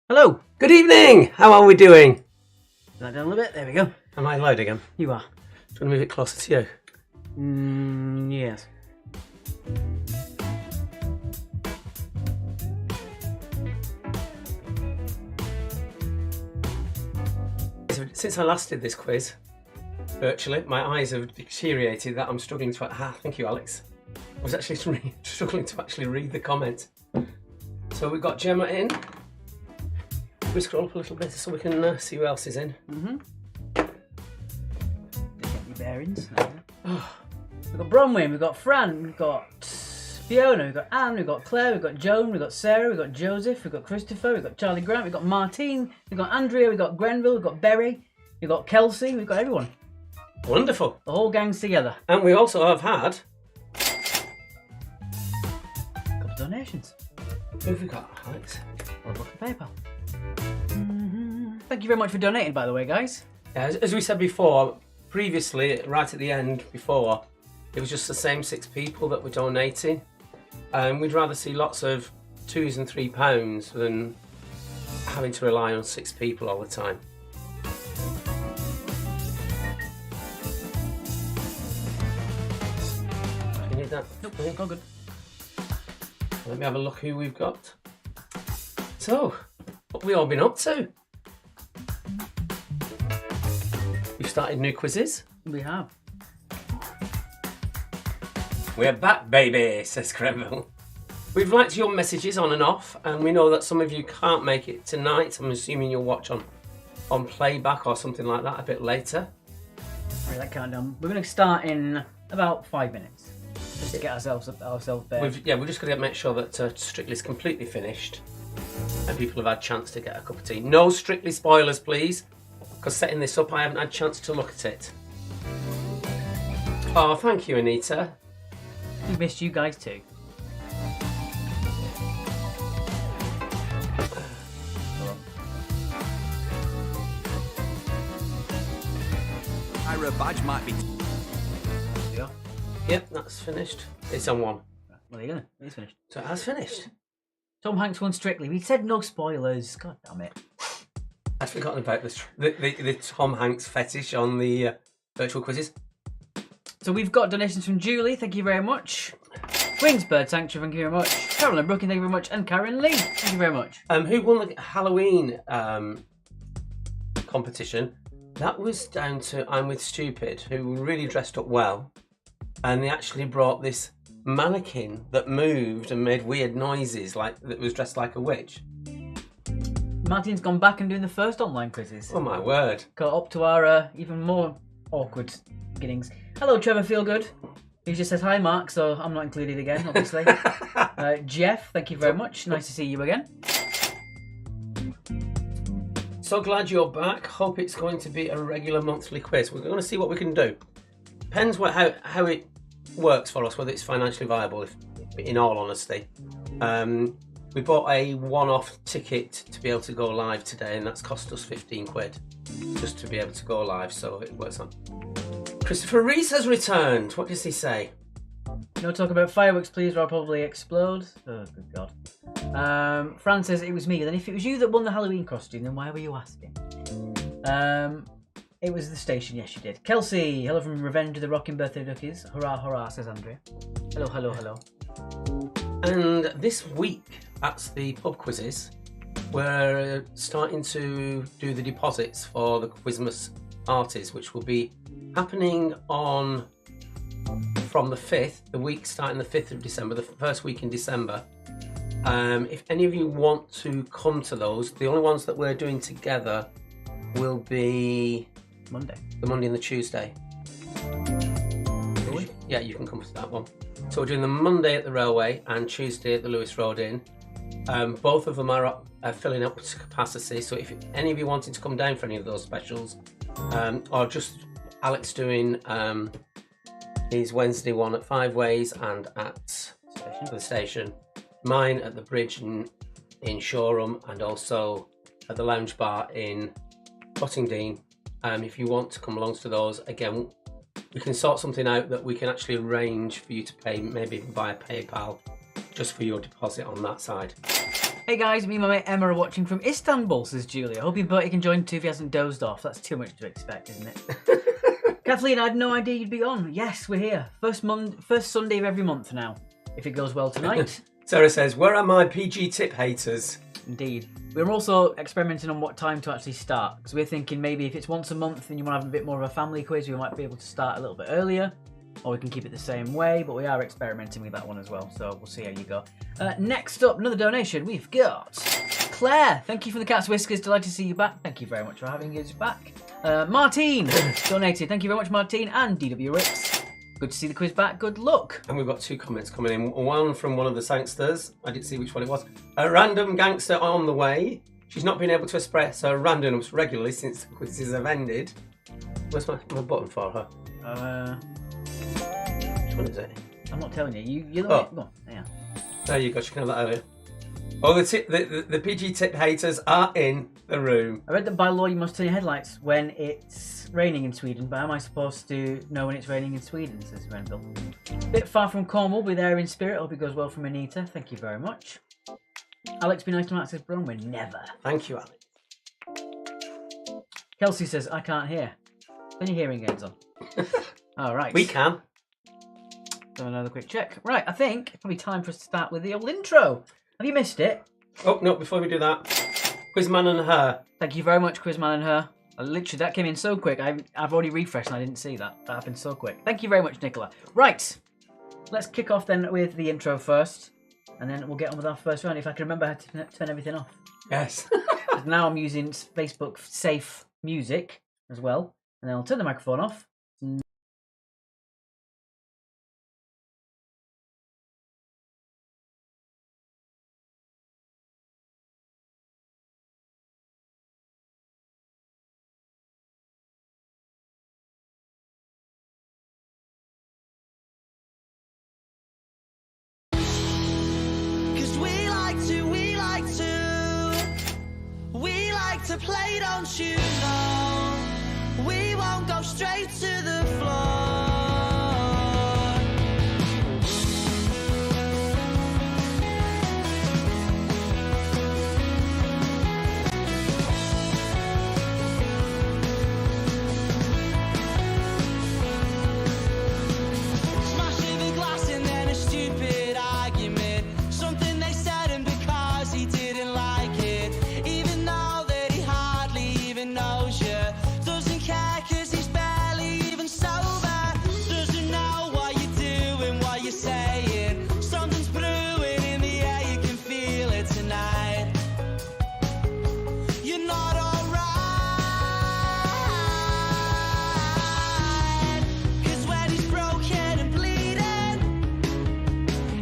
Hello. Good evening. How are we doing? That down a little bit. There we go. Am I loud again? You are. Do you want to move it closer to you? Yes. Since I last did this quiz, virtually, my eyes have deteriorated that I'm struggling to... thank you, Alex. I was actually struggling to actually read the comment. So we've got Gemma in. We scroll up a little bit so we can see who else is in. Get your bearings. We've got Bronwyn, we've got Fran, we've got Fiona, we've got Anne, we've got Claire, we've got Joan, we've got Sarah, we've got Joseph, we've got Christopher, we've got Charlie Grant, we've got Martine, we've got Andrea, we've got Grenville, we've got Berry, we've got Kelsey, we've got everyone. Wonderful. The whole gang's together. And we also have had... A couple of donations. Who have we got, Alex? On a book of PayPal. Thank you very much for donating, by the way, guys. Yeah, as we said before, previously, right at the end before, it was just the same 6 people that were donating. We'd rather see lots of £2s and £3 than having to rely on 6 people all the time. You need that? Nope, all good. Let me have a look who we've got. So, what have we all been up to? We've started new quizzes. We have. We're back, baby, says Grenville. We've liked your messages on and off, and we know that some of you can't make it tonight. I'm assuming you'll watch on playback or something like that a bit later. Right, that countdown. We're going to start in about 5 minutes. Just to get ourselves there. We're just going to make sure that Strictly's completely finished and people have had a chance to get a cup of tea. No Strictly spoilers, please, because setting this up, I haven't had a chance to look at it. Oh, thank you, Anita. We missed you guys too. Ira badge might be. Yeah. Yep, that's finished. It's on 1. Well, there you go. It's finished. So it has finished. Tom Hanks won Strictly. We said no spoilers. God damn it. I'd forgotten about the Tom Hanks fetish on the virtual quizzes. So we've got donations from Julie. Thank you very much. Wings Bird Sanctuary. Thank you very much. Carolyn Brooking. Thank you very much. And Karen Lee. Thank you very much. Who won the Halloween competition? That was down to I'm With Stupid, who really dressed up well. And they actually brought this mannequin that moved and made weird noises, like that was dressed like a witch. Martin's gone back and doing the first online quizzes. Oh my word. Got up to our even more awkward beginnings. Hello, Trevor Feelgood. He just says hi, Mark, so I'm not included again, obviously. Jeff, thank you very much. Nice to see you again. So glad you're back. Hope it's going to be a regular monthly quiz. We're going to see what we can do. Depends how it works for us, whether it's financially viable, in all honesty. We bought a one-off ticket to be able to go live today, and that's cost us 15 quid just to be able to go live, so it works on. Christopher Reese has returned. What does he say? No talk about fireworks, please, or I'll probably explode. Oh, good God. Fran says it was me. Then if it was you that won the Halloween costume, then why were you asking? It was the station. Yes, you did. Kelsey, hello from Revenge of the Rocking Birthday Duckies. Hurrah, hurrah, says Andrea. Hello, hello, hello. And this week at the pub quizzes, we're starting to do the deposits for the Quizmas parties, which will be happening from the 5th, the week starting the 5th of December, the first week in December. If any of you want to come to those, the only ones that we're doing together will be the Monday and the Tuesday. Really? Yeah, you can come to that one. So we're doing the Monday at the Railway and Tuesday at the Lewis Road Inn. Both of them are filling up to capacity, so if any of you wanted to come down for any of those specials, or just Alex doing his Wednesday one at Five Ways and at the station, mine at the Bridge in Shoreham, and also at the Lounge Bar in Bottingdean. If you want to come along to those, again, we can sort something out that we can actually arrange for you to pay, maybe via PayPal, just for your deposit on that side. Hey guys, me and my mate Emma are watching from Istanbul, says Julia. Hope your buddy can join too if he hasn't dozed off. That's too much to expect, isn't it? Kathleen, I had no idea you'd be on. Yes, we're here. First Sunday of every month now, if it goes well tonight. Sarah says, where are my PG tip haters? Indeed. We're also experimenting on what time to actually start, because we're thinking maybe if it's once a month and you want to have a bit more of a family quiz, we might be able to start a little bit earlier, or we can keep it the same way, but we are experimenting with that one as well, so we'll see how you go. Next up, another donation, we've got Claire. Thank you for the cat's whiskers, delighted to see you back. Thank you very much for having us back. Martine donated, thank you very much Martine, and DW Ricks. Good to see the quiz back, good luck. And we've got 2 comments coming in. One from one of the Sangsters. I didn't see which one it was. A random gangster on the way. She's not been able to express her randomness regularly since the quizzes have ended. Where's my button for her? Which one is it? I'm not telling you. You're Oh. Go on. Yeah. There you go, she can have that earlier. Oh, the PG tip haters are in the room. I read that by law you must turn your headlights when it's raining in Sweden, but how am I supposed to know when it's raining in Sweden, says Renville. Bit far from Cornwall, we're there in spirit. Hope it goes well from Anita. Thank you very much. Alex, be nice to Matt, says Bronwyn. Never. Thank you, Alex. Kelsey says, I can't hear. Turn your hearing aids on. Alright. We can. So another quick check. Right, I think it's probably time for us to start with the old intro. Have you missed it? Oh, no, before we do that. Quizman and her. Thank you very much, Quizman and her. Literally, that came in so quick. I've already refreshed and I didn't see that. That happened so quick. Thank you very much, Nicola. Right, let's kick off then with the intro first, and then we'll get on with our first round. If I can remember how to turn everything off. Yes. Now I'm using Facebook safe music as well, and then I'll turn the microphone off. To play, don't you know? We won't go straight to the floor. Smashing the glass and then a stupid argument. Something they said and because he didn't like it. Even though knows you, doesn't care cause he's barely even sober, doesn't know what you're doing, what you're saying, something's brewing in the air, you can feel it tonight, you're not alright, cause when he's broken and bleeding,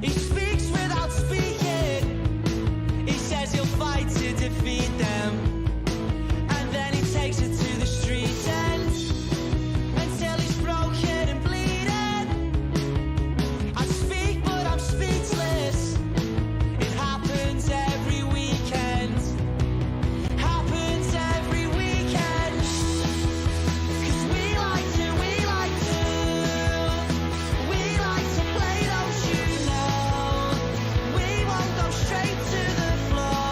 he speaks without speaking, he says he'll fight to defeat them, takes it to the street end until he's broken and bleeding. I speak but I'm speechless. It happens every weekend. Happens every weekend. Cause we like to play, don't you know? We won't go straight to the floor.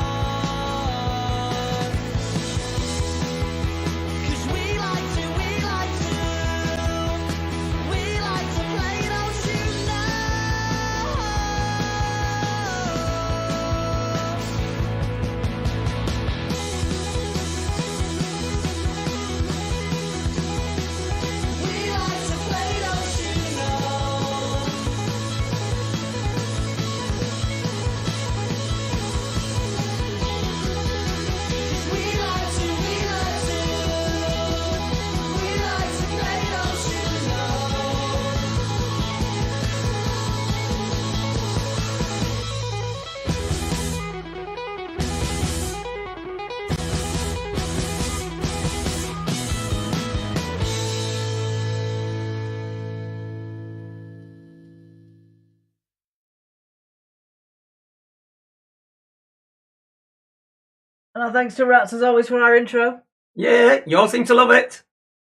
And our thanks to Rats as always for our intro. Yeah, you all seem to love it.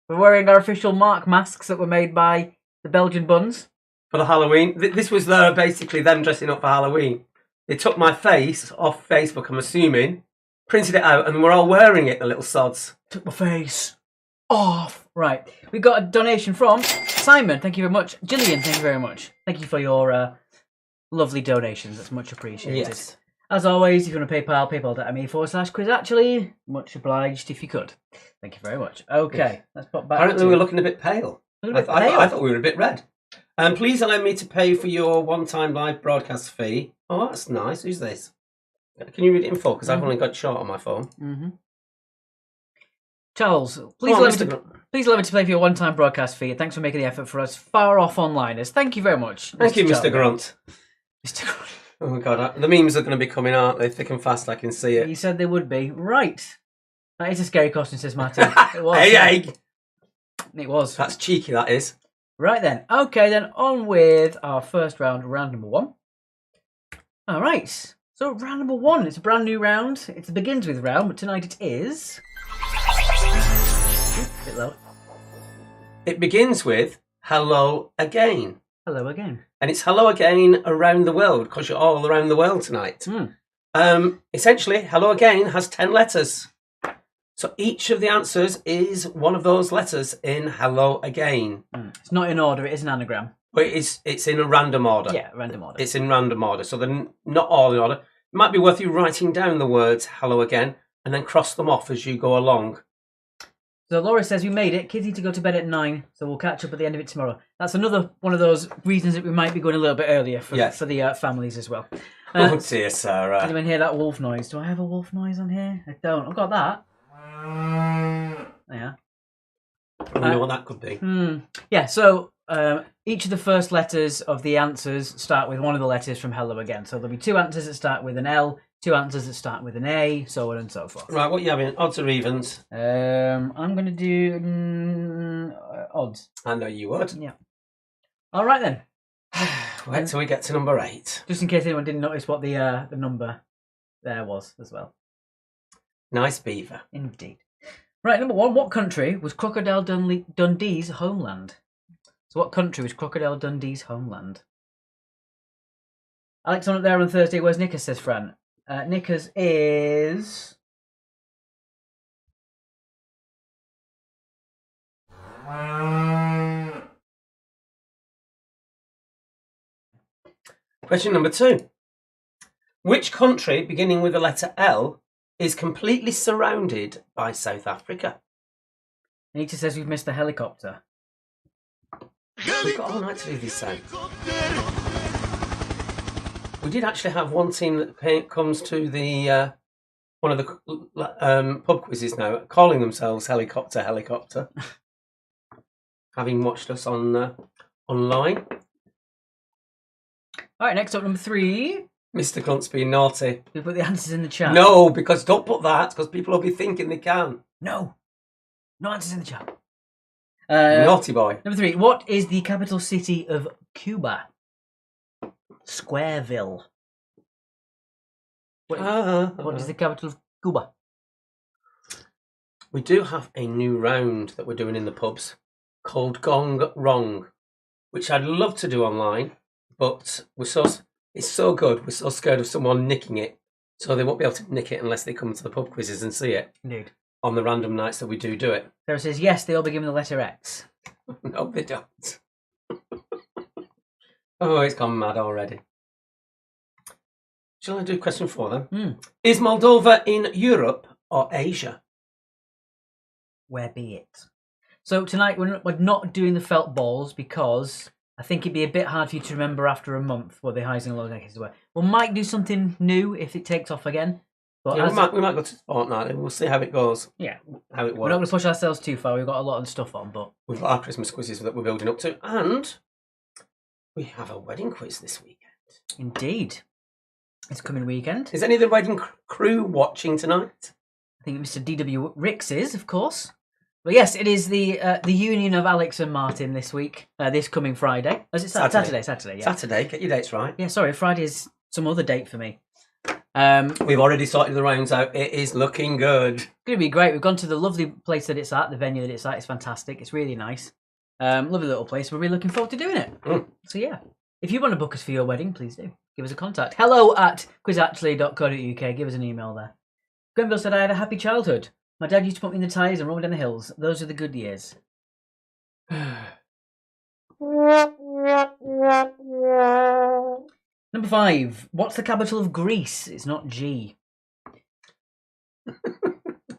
We're wearing our official Mark masks that were made by the Belgian Buns. For the Halloween. This was basically them dressing up for Halloween. They took my face off Facebook, I'm assuming, printed it out, and we're all wearing it, the little sods. Took my face off. Right. We got a donation from Simon. Thank you very much. Gillian, thank you very much. Thank you for your lovely donations. That's much appreciated. Yes. As always, if you want to PayPal, paypal.me/quiz actually. Much obliged if you could. Thank you very much. Okay, let's pop back. Apparently, we're looking a bit pale. A bit I pale. thought we were a bit red. Please allow me to pay for your one-time live broadcast fee. Oh, that's nice. Who's this? Can you read it in full? Because I've only got short on my phone. Mm-hmm. Charles, please Oh, allow me to pay for your one-time broadcast fee. Thanks for making the effort for us far off onliners. Thank you very much. Thank you, Mr. Charlie. Grunt. Mr. Grunt. Oh my god, the memes are going to be coming out. They're thick and fast. I can see it. You said they would be. Right. That is a scary costume, says Martin. It was. Hey. It was. That's cheeky, that is. Right then. Okay, then on with our first round number 1. All right. So round number 1. It's a brand new round. It's a begins with round, but tonight it is. Ooh, a bit low. It begins with hello again. Hello again. And it's hello again around the world, because you're all around the world tonight. Essentially, hello again has 10 letters. So each of the answers is one of those letters in hello again. It's not in order, it is an anagram. But it's in a random order. Yeah, random order. It's in random order, so they're not all in order. It might be worth you writing down the words hello again and then cross them off as you go along. So Laura says we made it. Kids need to go to bed at 9, so we'll catch up at the end of it tomorrow. That's another one of those reasons that we might be going a little bit earlier for the families as well. Oh dear, Sarah. Anyone hear that wolf noise? Do I have a wolf noise on here? I don't. I've got that. Yeah. I wonder what that could be. Yeah, so each of the first letters of the answers start with one of the letters from hello again. So there'll be 2 answers that start with an L, 2 answers that start with an A, so on and so forth. Right, what are you having? Odds or evens? I'm going to do odds. I know you would. Yeah. All right then. Wait till we get to number 8. Just in case anyone didn't notice what the number there was as well. Nice beaver. Indeed. Right, number 1. What country was Crocodile Dundee's homeland? So what country was Crocodile Dundee's homeland? Alex on up there on Thursday. Where's Nickers, says Fran. Nickers is... Question number 2. Which country, beginning with the letter L, is completely surrounded by South Africa? Anita says we've missed the helicopter. We've got all night to do this sound. We did actually have one team that comes to the one of the pub quizzes now, calling themselves Helicopter, having watched us on online. All right, next up, number 3. Mr. Grunt's being naughty. We put the answers in the chat. No, because don't put that, because people will be thinking they can. No answers in the chat. Naughty boy. Number 3. What is the capital city of Cuba? Squareville. What is the capital of Cuba? We do have a new round that we're doing in the pubs called Gong Wrong, which I'd love to do online, but it's so good, we're so scared of someone nicking it, so they won't be able to nick it unless they come to the pub quizzes and see it. Indeed. On the random nights that we do it. Sarah says, yes, they all begin with the letter X. No, they don't. Oh, it's gone mad already. Shall I do question 4 then? Is Moldova in Europe or Asia? Where be it? So tonight we're not doing the felt balls because I think it'd be a bit hard for you to remember after a month what the highs and lows were. We might do something new if it takes off again. But yeah, we might go to Fortnite. We'll see how it goes. Yeah, how it works. We're not going to push ourselves too far. We've got a lot of stuff on, but we've got our Christmas quizzes that we're building up to, and we have a wedding quiz this weekend. Indeed, it's coming weekend. Is any of the wedding crew watching tonight? I think Mr. DW Ricks is, of course. But yes, it is the union of Alex and Martin this week. This coming Friday. Is it Saturday? Saturday. Yeah. Saturday. Get your dates right. Yeah. Sorry, Friday is some other date for me. We've already sorted the rounds out. It is looking good. It's going to be great. We've gone to the lovely place that it's at, the venue that it's at. It's fantastic. It's really nice. Lovely little place. We're really looking forward to doing it. So yeah, if you want to book us for your wedding, please do. give us a contact. hello@quizactually.co.uk. Give us an email there. Grenville said, I had a happy childhood. My dad used to put me in the tyres and roll me down the hills. Those are the good years. Number 5. What's the capital of Greece? It's not G.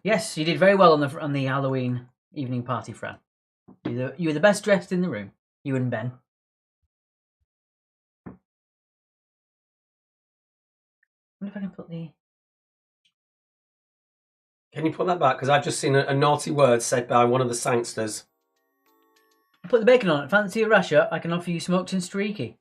Yes, you did very well on the Halloween evening party, Fran. You were the best dressed in the room. You and Ben. I wonder if I can put the... Can you put that back? Because I've just seen a naughty word said by one of the sangsters. Put the bacon on it. Fancy a rasher? I can offer you smoked and streaky.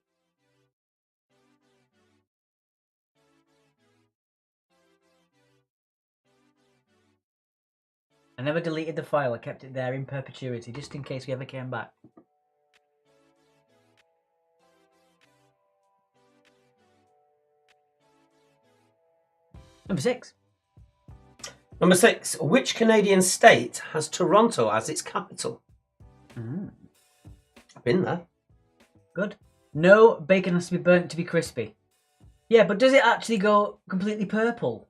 I never deleted the file. I kept it there in perpetuity, just in case we ever came back. Number 6. Number 6. Which Canadian state has Toronto as its capital? I've been there. Good. No, bacon has to be burnt to be crispy. Yeah, but does it actually go completely purple?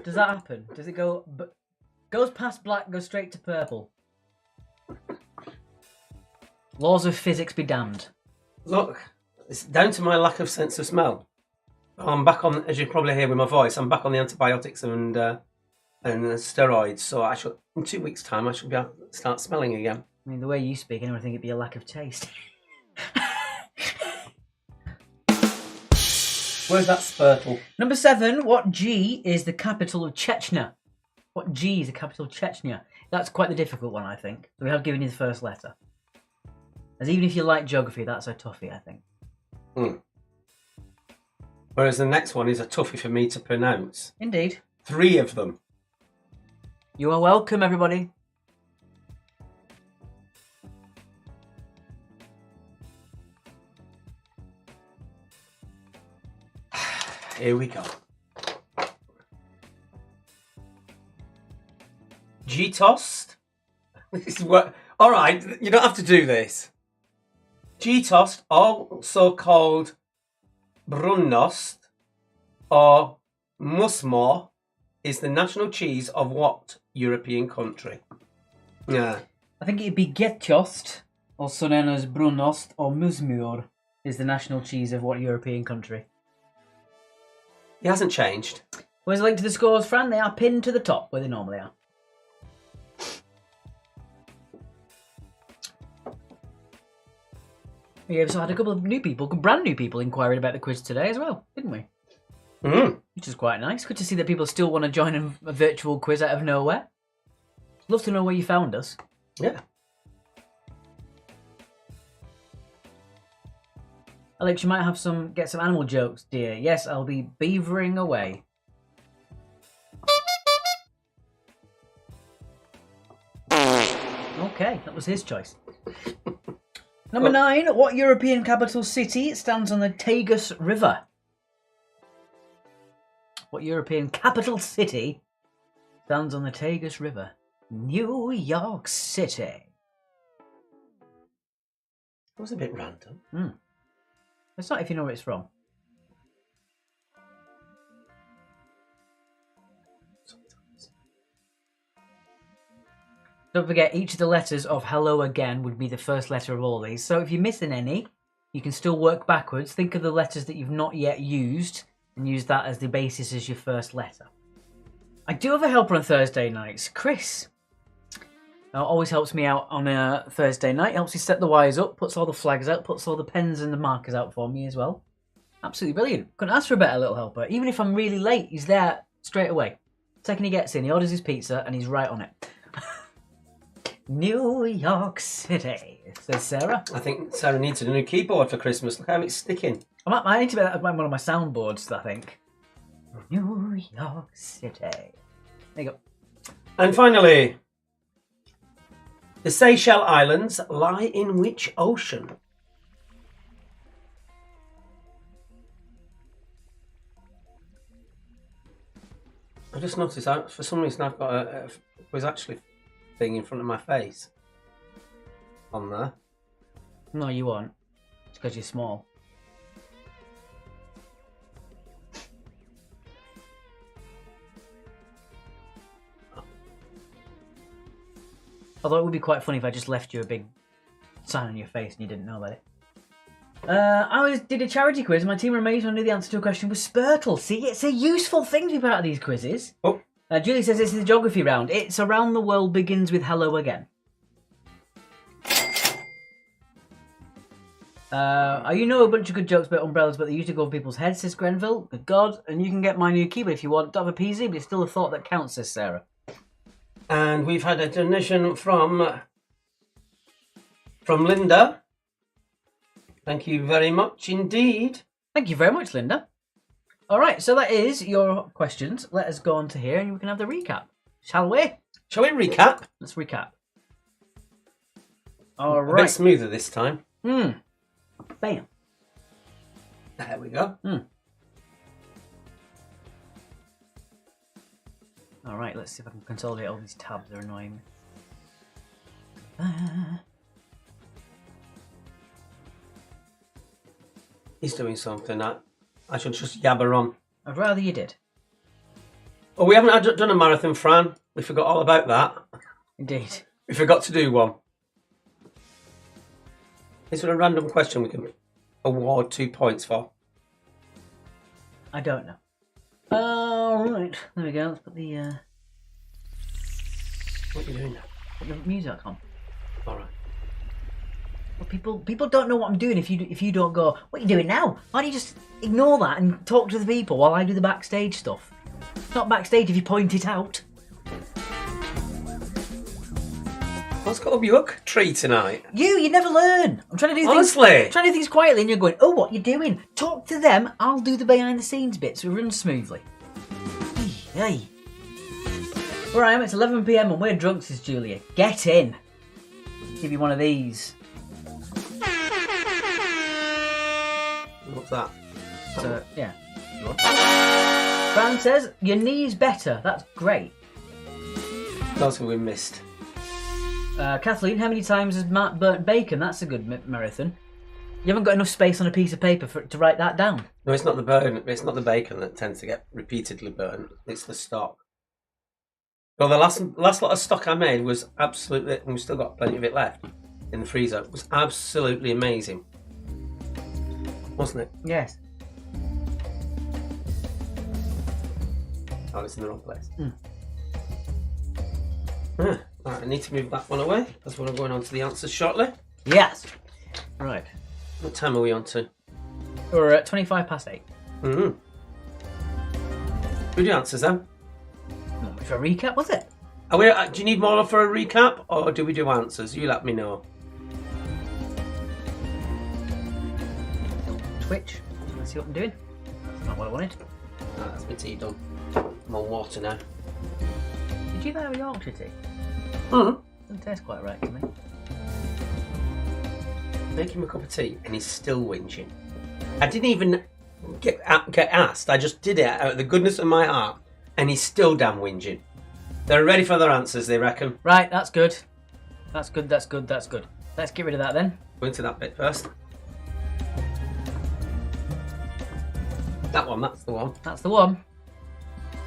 Does that happen? Does it go... goes past black, goes straight to purple? Laws of physics be damned. Look, it's down to my lack of sense of smell. I'm back on, as you probably hear with my voice, I'm back on the antibiotics and steroids. So I should, in 2 weeks' time, I should be able to start smelling again. I mean, the way you speak, anyone would think it'd be a lack of taste. Where's that spurtle? Number 7. What G is the capital of Chechnya? What G is the capital of Chechnya? That's quite the difficult one, I think. So we have given you the first letter. As even if you like geography, that's a toughie, I think. Whereas the next one is a toughie for me to pronounce. Indeed. 3 of them. You are welcome, everybody. Here we go. G-Tost. This is what... All right, you don't have to do this. G-Tost, also called Brunnost or Musmor, is the national cheese of what European country? Yeah. I think it'd be Getjost, also known as Brunost or Musmur, is the national cheese of what European country? It hasn't changed. Where's the link to the scores, Fran? They are pinned to the top, where they normally are. We also had a couple of brand new people inquiring about the quiz today as well, didn't we? Which is quite nice. Good to see that people still want to join a virtual quiz out of nowhere. Love to know where you found us. Yeah. Alex, you might have get some animal jokes, dear. Yes, I'll be beavering away. Okay, that was his choice. Number 9. What European capital city stands on the Tagus River? What European capital city stands on the Tagus River? New York City. That was a bit random. It's not if you know where it's from. Don't forget, each of the letters of hello again would be the first letter of all these. So if you're missing any, you can still work backwards. Think of the letters that you've not yet used and use that as the basis as your first letter. I do have a helper on Thursday nights, Chris. Always helps me out on a Thursday night. Helps me set the wires up, puts all the flags out, puts all the pens and the markers out for me as well. Absolutely brilliant. Couldn't ask for a better little helper. Even if I'm really late, he's there straight away. Second he gets in, he orders his pizza and he's right on it. New York City, says Sarah. I think Sarah needs a new keyboard for Christmas. Look how it's sticking. I need to make that one of my soundboards, I think. New York City. There you go. And finally, the Seychelles Islands lie in which ocean? I just noticed, for some reason, I've got a quiz actually thing in front of my face on there. No, you won't. It's because you're small. Although it would be quite funny if I just left you a big sign on your face and you didn't know about it. Did a charity quiz and my team were amazed when I knew the answer to a question was Spurtle. See, it's a useful thing to be part of these quizzes. Oh. Julie says this is the geography round. It's around the world begins with hello again. You know a bunch of good jokes about umbrellas, but they usually go over people's heads, says Grenville. Good God. And you can get my new keyboard if you want. Don't have a PC, but it's still a thought that counts, says Sarah. And we've had a donation from Linda. Thank you very much indeed. Thank you very much, Linda. All right, so that is your questions. Let us go on to here and we can have the recap. Shall we? Shall we recap? Let's recap. All A right. bit smoother this time. Bam. There we go. All right, let's see if I can consolidate all these tabs. They're annoying me. He's doing something. I should just yabber on. I'd rather you did. Oh, we haven't done a marathon, Fran. We forgot all about that. Indeed. We forgot to do one. Is there a random question we can award 2 points for? I don't know. All right, there we go. Let's put the What are you doing now? put the music on. All right. Well, people don't know what I'm doing if you don't go. What are you doing now? Why don't you just ignore that and talk to the people while I do the backstage stuff? It's not backstage if you point it out. What's got up your hook tree tonight? You never learn. I'm trying to do Honestly? things. Trying to do things quietly, and you're going, "Oh, what you doing? Talk to them. I'll do the behind the scenes bits. We run smoothly." Hey. Where I am, it's 11 PM and we're drunk, says Julia. Get in. Give you one of these. What's that? So, yeah. Fran says, your knee's better. That's great. That's what we missed. Kathleen, how many times has Matt burnt bacon? That's a good marathon. You haven't got enough space on a piece of paper to write that down. No, it's not the burn. It's not the bacon that tends to get repeatedly burnt. It's the stock. Well, the last lot of stock I made was absolutely, and we've still got plenty of it left in the freezer. It was absolutely amazing, wasn't it? Yes. Oh, it's in the wrong place. Right, I need to move that one away because we're going on to the answers shortly. Yes. Right. What time are we on to? We're at 8:25. Mm-hmm. Who do answers then? Not much of a recap, was it? Are we, do you need more for a recap or do we do answers? You let me know. Twitch. Let's see what I'm doing. That's not what I wanted. Ah, that's my tea done. I'm on water now. Did you have a Yorkshire tea? Mm-hmm. Doesn't taste quite right to me. Make him a cup of tea and he's still whinging. I didn't even get asked. I just did it out of the goodness of my heart and he's still damn whinging. They're ready for their answers, they reckon. Right, that's good. That's good. Let's get rid of that then. Go into that bit first. That one, that's the one. That's the one.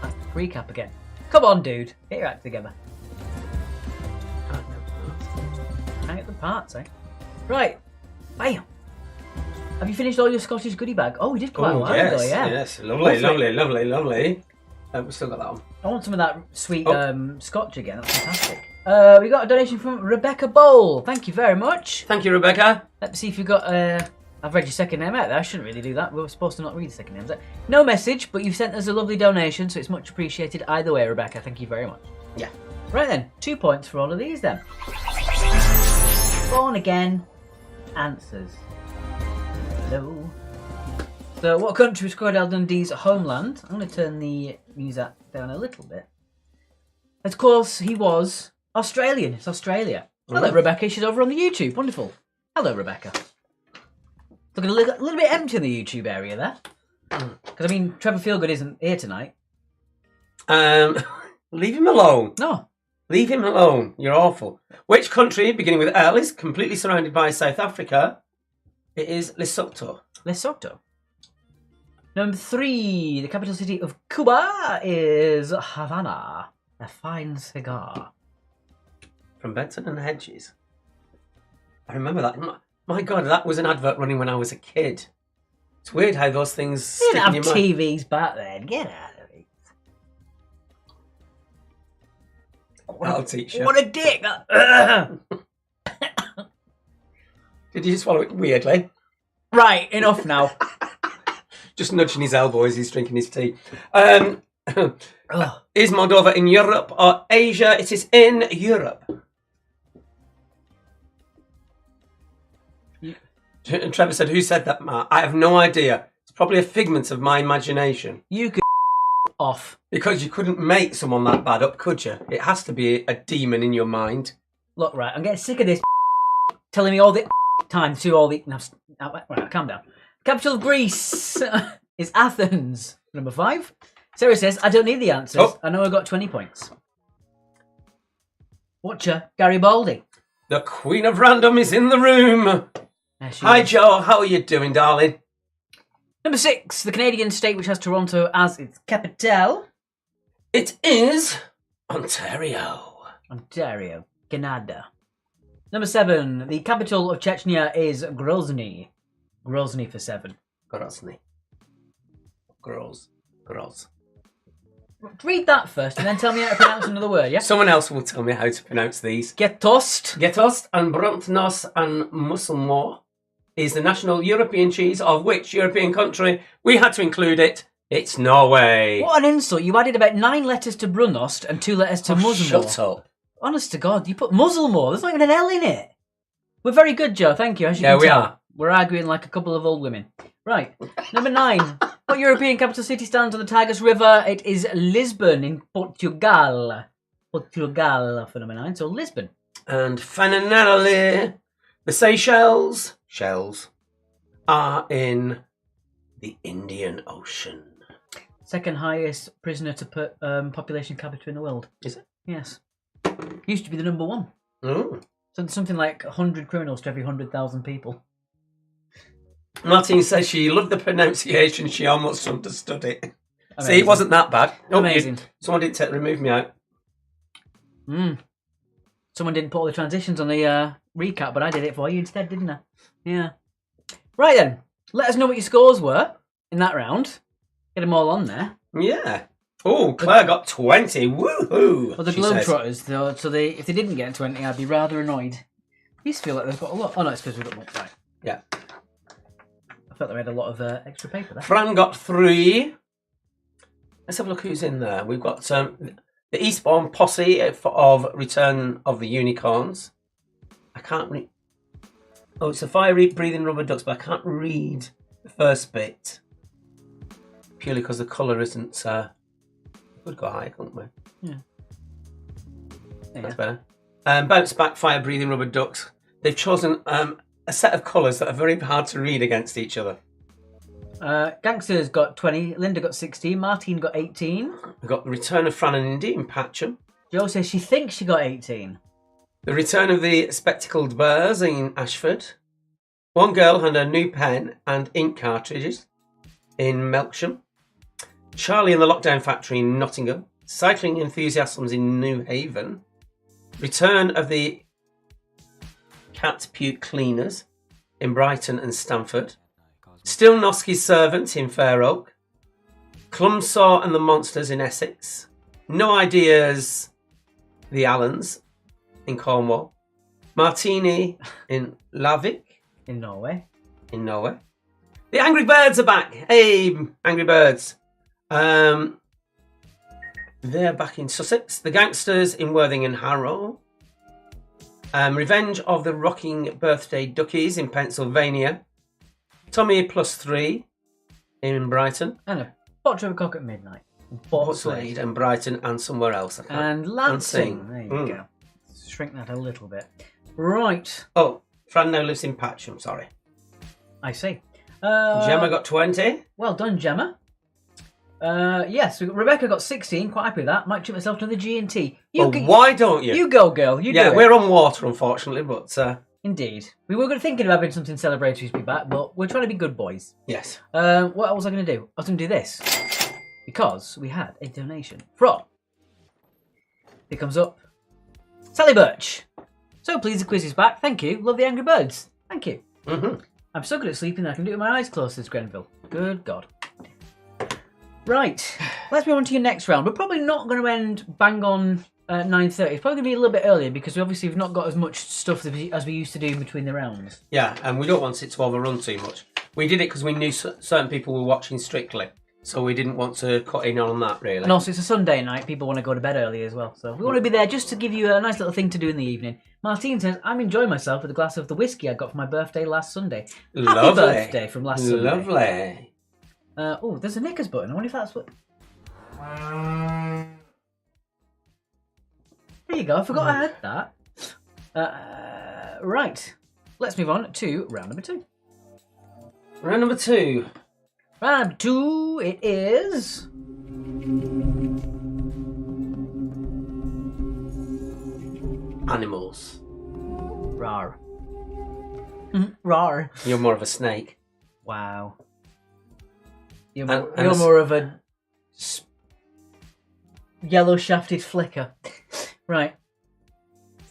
That's the recap again. Come on, dude. Get your act together. Hang up the parts, eh? Right. Bam. Have you finished all your Scottish goodie bag? Oh, we did quite a while ago, yeah. Yes, lovely. We've still got that one. I want some of that sweet scotch again. That's fantastic. We got a donation from Rebecca Bowl. Thank you very much. Thank you, Rebecca. Let's see if you got. I've read your second name out there. I shouldn't really do that. We were supposed to not read the second names. No message, but you've sent us a lovely donation, so it's much appreciated either way, Rebecca. Thank you very much. Yeah. Right then, 2 points for all of these then. Born again answers. Hello. So, what country was Crocodile Dundee's homeland? I'm going to turn the music down a little bit. Of course, he was Australian. It's Australia. Hello, Rebecca. She's over on the YouTube. Wonderful. Hello, Rebecca. Looking a little bit empty in the YouTube area there. Because, I mean, Trevor Feelgood isn't here tonight. Leave him alone. No. Leave him alone. You're awful. Which country, beginning with L, is completely surrounded by South Africa? It is Lesotho. Lesotho. Number 3. The capital city of Cuba is Havana. A fine cigar. from Benson and Hedges. I remember that. My God, that was an advert running when I was a kid. It's weird how those things You stick didn't in have your mind. TVs back then. Get out of it. That'll teach you. What a dick! Did you swallow it weirdly? Right, enough now. Just nudging his elbow as he's drinking his tea. Ugh. Is Moldova in Europe or Asia? It is in Europe. And Trevor said, who said that, Matt? I have no idea. It's probably a figment of my imagination. You could off. Because you couldn't make someone that bad up, could you? It has to be a demon in your mind. Look, right, I'm getting sick of this telling me all the time to all the... Now, right, calm down. Capital of Greece is Athens. Number 5. Sarah says, I don't need the answers. Oh. I know I got 20 points. Watcher, Garibaldi. The Queen of Random is in the room. There she Hi, is. Joe. How are you doing, darling? Number 6, the Canadian state which has Toronto as its capital. It is Ontario. Ontario, Canada. Number 7, the capital of Chechnya is Grozny. Grozny for 7. Grozny. Groz. Read that first and then tell me how to pronounce another word, yeah? Someone else will tell me how to pronounce these. Getost. Getost and Brontnos and Musselmore is the national European cheese of which European country? We had to include it. It's Norway. What an insult. You added about 9 letters to Brunost and 2 letters to Muzzlemore. Shut up. Honest to God, you put Muzzlemore. There's not even an L in it. We're very good, Joe. Thank you. As you Yeah, can we tell. are. We're arguing like a couple of old women. Right. Number 9. What European capital city stands on the Tagus River? It is Lisbon in Portugal. Portugal for number 9. So Lisbon. And finally, the Seychelles are in the Indian Ocean. Second highest prisoner to population capita in the world. Is it? Yes. Used to be the number 1. Oh. So something like 100 criminals to every 100,000 people. Martine says she loved the pronunciation. She almost understood it. Amazing. See, it wasn't that bad. Oh, Amazing. Someone didn't remove me out. Someone didn't put all the transitions on the recap, but I did it for you instead, didn't I? Yeah. Right then. Let us know what your scores were in that round. Get them all on there. Yeah. Oh, Claire got 20. Woohoo! Well, the she says. Globetrotters, though, so if they didn't get 20, I'd be rather annoyed. I used to feel like they've got a lot. Oh, no, it's because we've got more. Right. Yeah. I felt they had a lot of extra paper there. Fran got 3. Let's have a look who's in there. We've got the Eastbourne Posse of Return of the Unicorns. I can't read. Oh, it's a fiery breathing rubber ducks, but I can't read the first bit. Purely because the colour isn't... We'd go high, couldn't we? Yeah. That's better. Bounce back, fire breathing rubber ducks. They've chosen a set of colours that are very hard to read against each other. Gangsters got 20, Linda got 16, Martine got 18. We've got the return of Fran and Indy in Patcham. Jo says she thinks she got 18. The return of the spectacled bears in Ashford. One girl and her new pen and ink cartridges in Melksham. Charlie and the Lockdown Factory in Nottingham. Cycling enthusiasms in New Haven. Return of the Cat Puke Cleaners in Brighton and Stamford. Stilnoski's Servants in Fair Oak. Clumsaw and the Monsters in Essex. No Ideas, the Allens in Cornwall. Martini in Lavik In Norway. in Norway. The Angry Birds are back. Hey, Angry Birds. They're back in Sussex. The Gangsters in Worthing and Harrow. Revenge of the Rocking Birthday Duckies in Pennsylvania. Tommy +3 in Brighton. I know. Port Trevor Cock at midnight. Portslade and Brighton and somewhere else. I can't- And Lansing. Lansing. There you Mm. go. Shrink that a little bit. Right. Oh, Fran now lives in Patcham, sorry. I see. Gemma got 20. Well done, Gemma. Yes, Rebecca got 16. Quite happy with that. Might treat myself to the G&T. Well, why don't you? You go, girl. You Yeah, do we're it. on water, unfortunately, but Indeed. We were thinking of having something celebratory to be back, but we're trying to be good boys. yes. What was I going to do? I was going to do this. Because we had a donation from... Here comes up. Sally Birch. So pleased the quiz is back. Thank you. Love the Angry Birds. Thank you. Mm-hmm. I'm so good at sleeping that I can do it with my eyes closed, says Grenville. Good God. Right. Let's move on to your next round. We're probably not going to end bang on 9:30. It's probably going to be a little bit earlier because we've not got as much stuff as we used to do in between the rounds. Yeah, and we don't want it to overrun too much. We did it because we knew certain people were watching Strictly, so we didn't want to cut in on that, really. And also, it's a Sunday night. People want to go to bed early as well. So we want to be there just to give you a nice little thing to do in the evening. Martine says, I'm enjoying myself with a glass of the whiskey I got for my birthday last Sunday. Happy Lovely. birthday from last Sunday. Lovely. Oh, there's a knickers button. I wonder if that's what... There you go. I forgot I had that. Right. Let's move on to round number 2. Round number 2. Round number 2, it is... Animals. Rar. Rar. You're more of a snake. Wow. You're And more of a yellow shafted flicker. Right.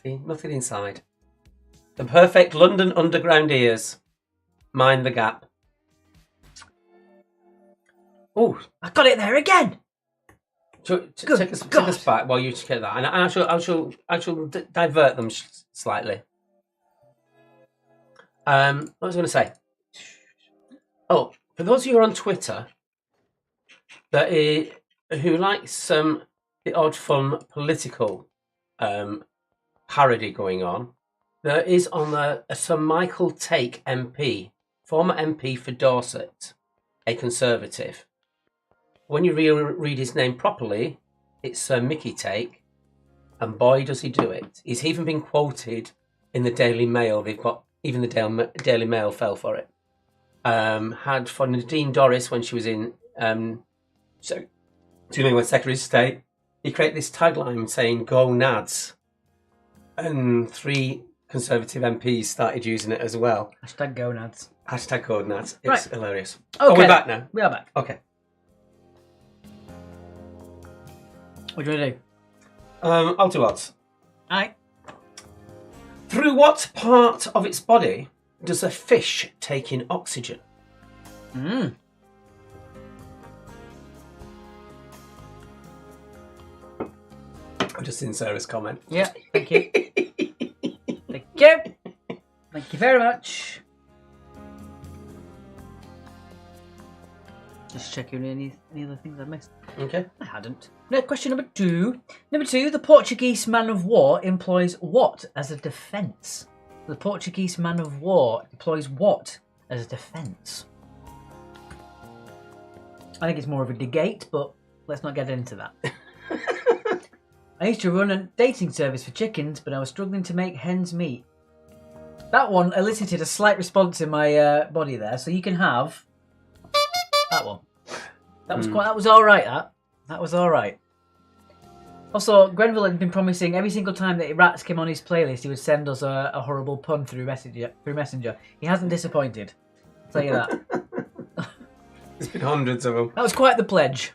See, nothing inside. The perfect London Underground ears. Mind the gap. Oh, I got it there again. take Good us back while you get that, and I shall divert them slightly. What was I going to say? Oh, for those of you who are on Twitter, who likes the odd fun political parody going on, there is on a Sir Michael Take MP, former MP for Dorset, a Conservative. When you read his name properly, it's Sir Mickey Take, and boy does he do it. He's even been quoted in the Daily Mail. Even the Daily Mail fell for it. Had for Nadine Dorries when she was in when Secretary of State, he created this tagline saying "Go Nads," and 3 Conservative MPs started using it as well. Hashtag gonads. Hashtag Go Nads. It's Right. hilarious. Okay. Oh, we're back now. We are back. Okay. What do you want to do? I'll do odds. Alright. Through what part of its body does a fish take in oxygen? I'm just in Sarah's comment. Yeah, thank you. Thank you. Thank you very much. Just checking any other things I missed. Okay. I hadn't. No, question number 2. Number 2, the Portuguese man of war employs what as a defence? The Portuguese man of war employs what as a defence? I think it's more of a debate, but let's not get into that. I used to run a dating service for chickens, but I was struggling to make hens meet. That one elicited a slight response in my body there, so you can have that one. That was all right. That was all right. Also, Grenville had been promising every single time that Rats came on his playlist, he would send us a horrible pun through Messenger. He hasn't disappointed. I'll tell you that. There's been hundreds of them. That was quite the pledge.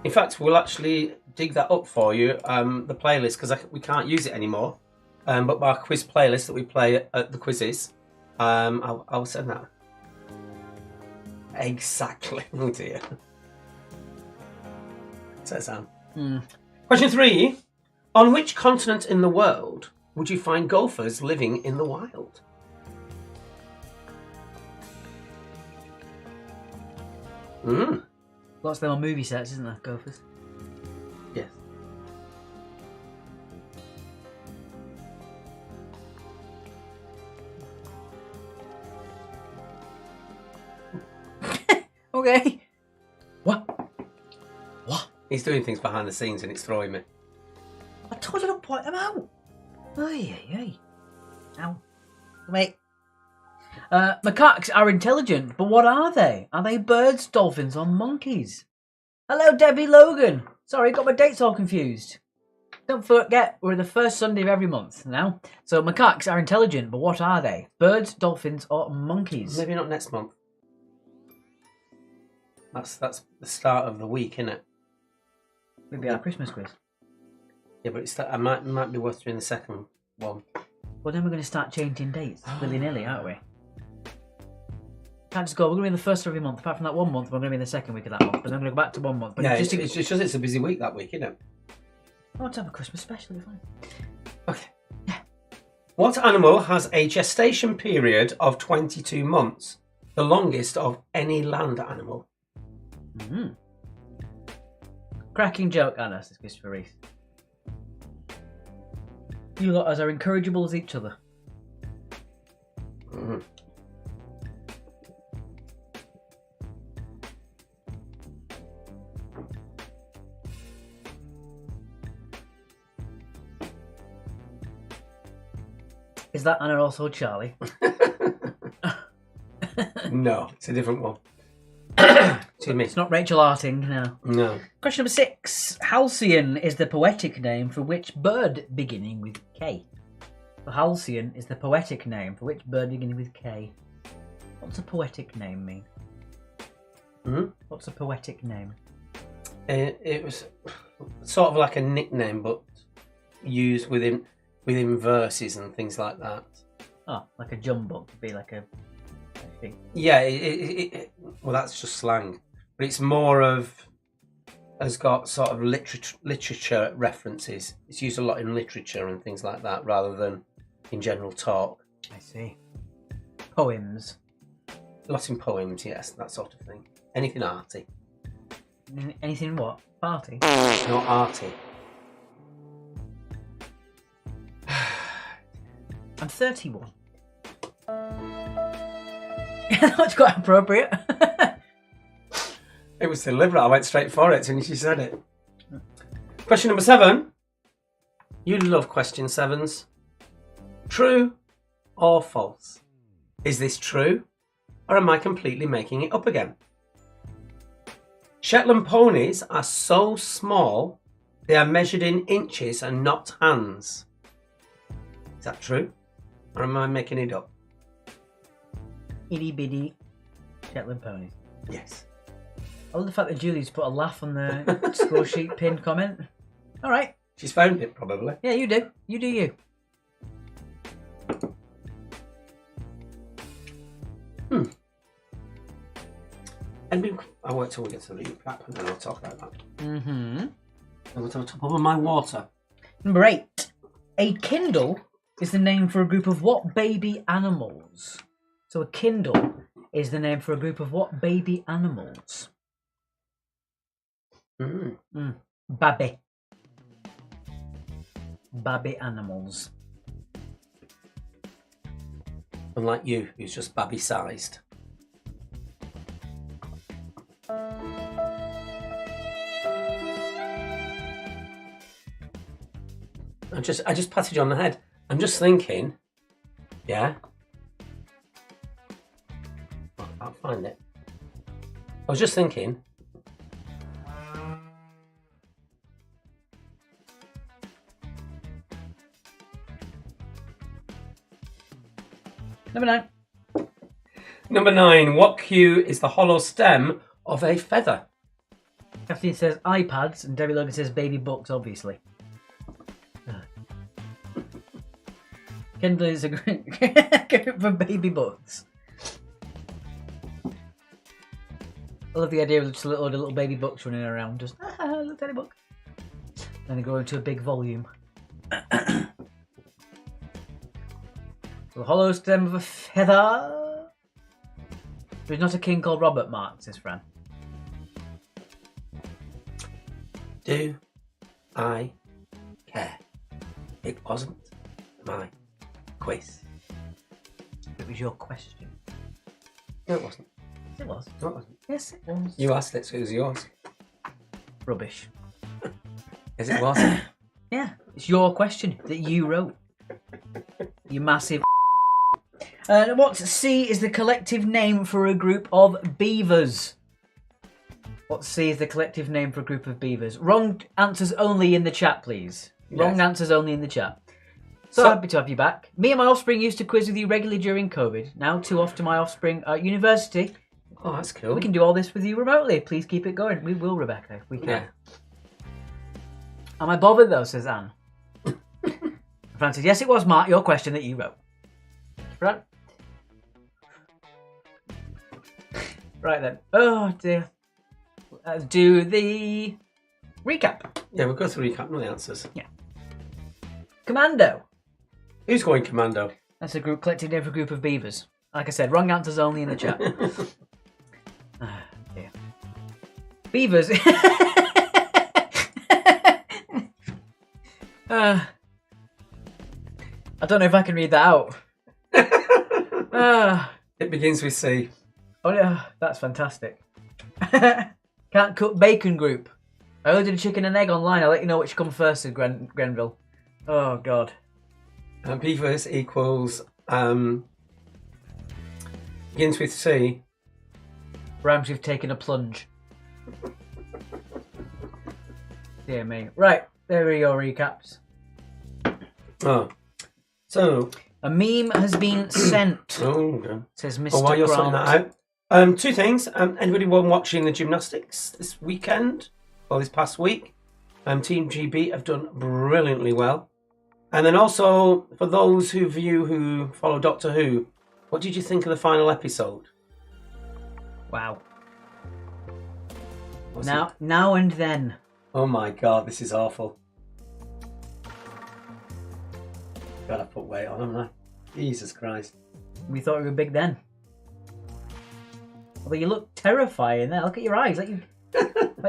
In fact, we'll actually dig that up for you, the playlist, because we can't use it anymore. But our quiz playlist that we play at the quizzes, I'll send that. Exactly. Oh dear. Says Sam. Question 3. On which continent in the world would you find gophers living in the wild? Lots of them on movie sets, isn't there, gophers? Yes. Okay. What? He's doing things behind the scenes and it's throwing me. I told you to point them out. Hey. Ow. Mate. Macaques are intelligent, but what are they? Are they birds, dolphins, or monkeys? Hello, Debbie Logan. Sorry, got my dates all confused. Don't forget, we're the first Sunday of every month now. So macaques are intelligent, but what are they? Birds, dolphins, or monkeys? Maybe not next month. That's the start of the week, isn't it? Maybe our Christmas quiz. Yeah, but it might be worth doing the second one. Well, then we're going to start changing dates willy-nilly, aren't we? Can't just go, we're going to be in the first of every month. Apart from that 1 month, we're going to be in the second week of that month. And then we're going to go back to 1 month. But Yeah, just it's just it's a busy week that week, isn't it? I want to have a Christmas special, it'll be fine. Okay. What animal has a gestation period of 22 months? The longest of any land animal. Mm-hmm. Cracking joke, Anna, says Christopher Reese. You lot as are incorrigible as each other. Mhm. Is that Anna also Charlie? No, it's a different one. Excuse me. It's not Rachel Arting, no. No. Question number 6. Halcyon is the poetic name for which bird beginning with K? So Halcyon is the poetic name for which bird beginning with K? What's a poetic name mean? Hmm? What's a poetic name? It was sort of like a nickname, but used within verses and things like that. Oh, like a jumbo would be like a... I think. Yeah, well, that's just slang. But it's more of... has got sort of literature references. It's used a lot in literature and things like that, rather than in general talk. I see. Poems. A lot in poems, yes, that sort of thing. Anything arty. Anything what? Party? Not arty. I'm 31. That's quite appropriate. It was deliberate. I went straight for it as soon as you said it. Question number 7. You love question 7s. True or false? Is this true, or am I completely making it up again? Shetland ponies are so small they are measured in inches and not hands. Is that true, or am I making it up? Itty bitty Shetland ponies. Yes. I love the fact that Julie's put a laugh on the score sheet pinned comment. All right. She's found it, probably. Yeah, you do. You do you. And I'll wait till we get to the recap and then I'll talk about that. Mm-hmm. I'm going to top up on my water. Number 8. A Kindle is the name for a group of what baby animals? So a Kindle is the name for a group of what baby animals? Babby. Babby animals. Unlike you, who's just babby-sized. I just patted you on the head. I'm just thinking, yeah. I'll find it. I was just thinking. Number 9. Number 9. What cue is the hollow stem of a feather? Kathleen says iPads and Debbie Logan says baby books, obviously. Kindle is a group for baby books. I love the idea of just a little baby books running around, just little tiny book. Then they go into a big volume. The hollow stem of a feather. There's not a king called Robert Mark, says Fran. Do I care? It wasn't my quiz. It was your question. No, it wasn't. Yes, it was. No, it wasn't. Yes, it was. You asked it, so it was yours. Rubbish. Yes, it was. Yeah, it's your question that you wrote. You massive. What C is the collective name for a group of beavers? What C is the collective name for a group of beavers? Wrong answers only in the chat, please. Wrong Yes. answers only in the chat. So happy to have you back. Me and my offspring used to quiz with you regularly during COVID. Now too off to my offspring at university. Oh, that's cool. We can do all this with you remotely. Please keep it going. We will, Rebecca, if we can. Yeah. Am I bothered though, says Anne. Fran says, yes, it was, Mark, your question that you wrote. Fran? Right then. Oh, dear. Let's do the recap. Yeah, we'll go through recap, not the answers. Yeah. Commando. Who's going commando? That's a group collective name for a group of beavers. Like I said, wrong answers only in the chat. Ah, dear. Beavers. I don't know if I can read that out. It begins with C. Oh yeah, that's fantastic. Can't cook bacon group. I ordered a chicken and egg online. I'll let you know which comes first, said Grenville. Oh god. Beavers equals begins with C. Rhymes with taking a plunge. Dear me. Right, there are your recaps. Oh. So A meme has been sent, okay. says Mr. Oh, while you're sorting Grant. that out. Two things. Anybody watching the gymnastics this weekend or this past week? Team GB have done brilliantly well. And then also, for those who follow Doctor Who, what did you think of the final episode? Wow. Was Now and then. Oh my god, this is awful. Gotta put weight on, haven't I? Jesus Christ. We thought we were big then. Although you look terrifying there. Look at your eyes, like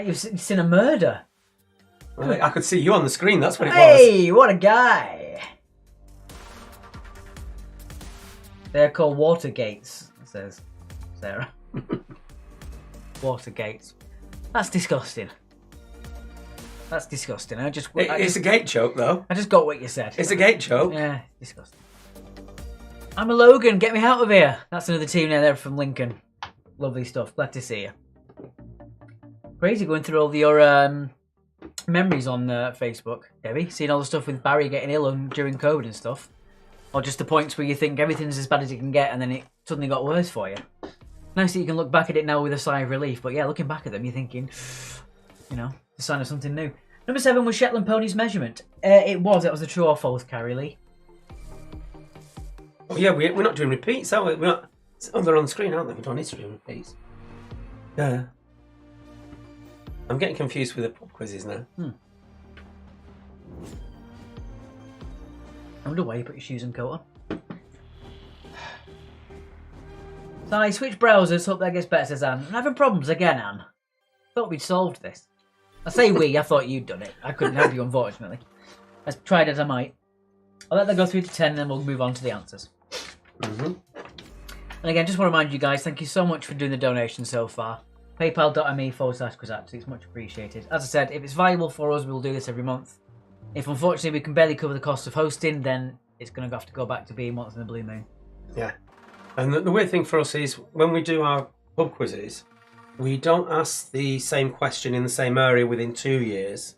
you've seen a murder. Well, I could see you on the screen, that's what it was. Hey, what a guy! They're called Watergates, says Sarah. Watergates. That's disgusting. That's disgusting. It's a gate joke, though. I just got what you said. It's a gate joke. Yeah, disgusting. I'm a Logan. Get me out of here. That's another team now. They're from Lincoln. Lovely stuff. Glad to see you. Crazy going through all your memories on Facebook, Debbie. Seeing all the stuff with Barry getting ill during COVID and stuff. Or just the points where you think everything's as bad as it can get and then it suddenly got worse for you. Nice that you can look back at it now with a sigh of relief. But yeah, looking back at them, you're thinking, you know, the sign of something new. Number 7 was Shetland Pony's measurement. It was a true or false, Carrie Lee. Oh, yeah, we're not doing repeats, are we? We're not. Oh, they're on the screen, aren't they? We're doing history and repeats. Yeah. I'm getting confused with the pub quizzes now. I wonder why you put your shoes and coat on. So I switch browsers, hope that gets better, says Anne. I'm having problems again, Anne. Thought we'd solved this. I say we, I thought you'd done it. I couldn't help you, unfortunately. As tried as I might. I'll let that go through to 10 and then we'll move on to the answers. Mm-hmm. And again, just want to remind you guys, thank you so much for doing the donation so far. PayPal.me/Quizapps, it's much appreciated. As I said, if it's valuable for us, we'll do this every month. If unfortunately we can barely cover the cost of hosting, then it's going to have to go back to being once in a blue moon. Yeah. And the weird thing for us is when we do our pub quizzes, we don't ask the same question in the same area within 2 years.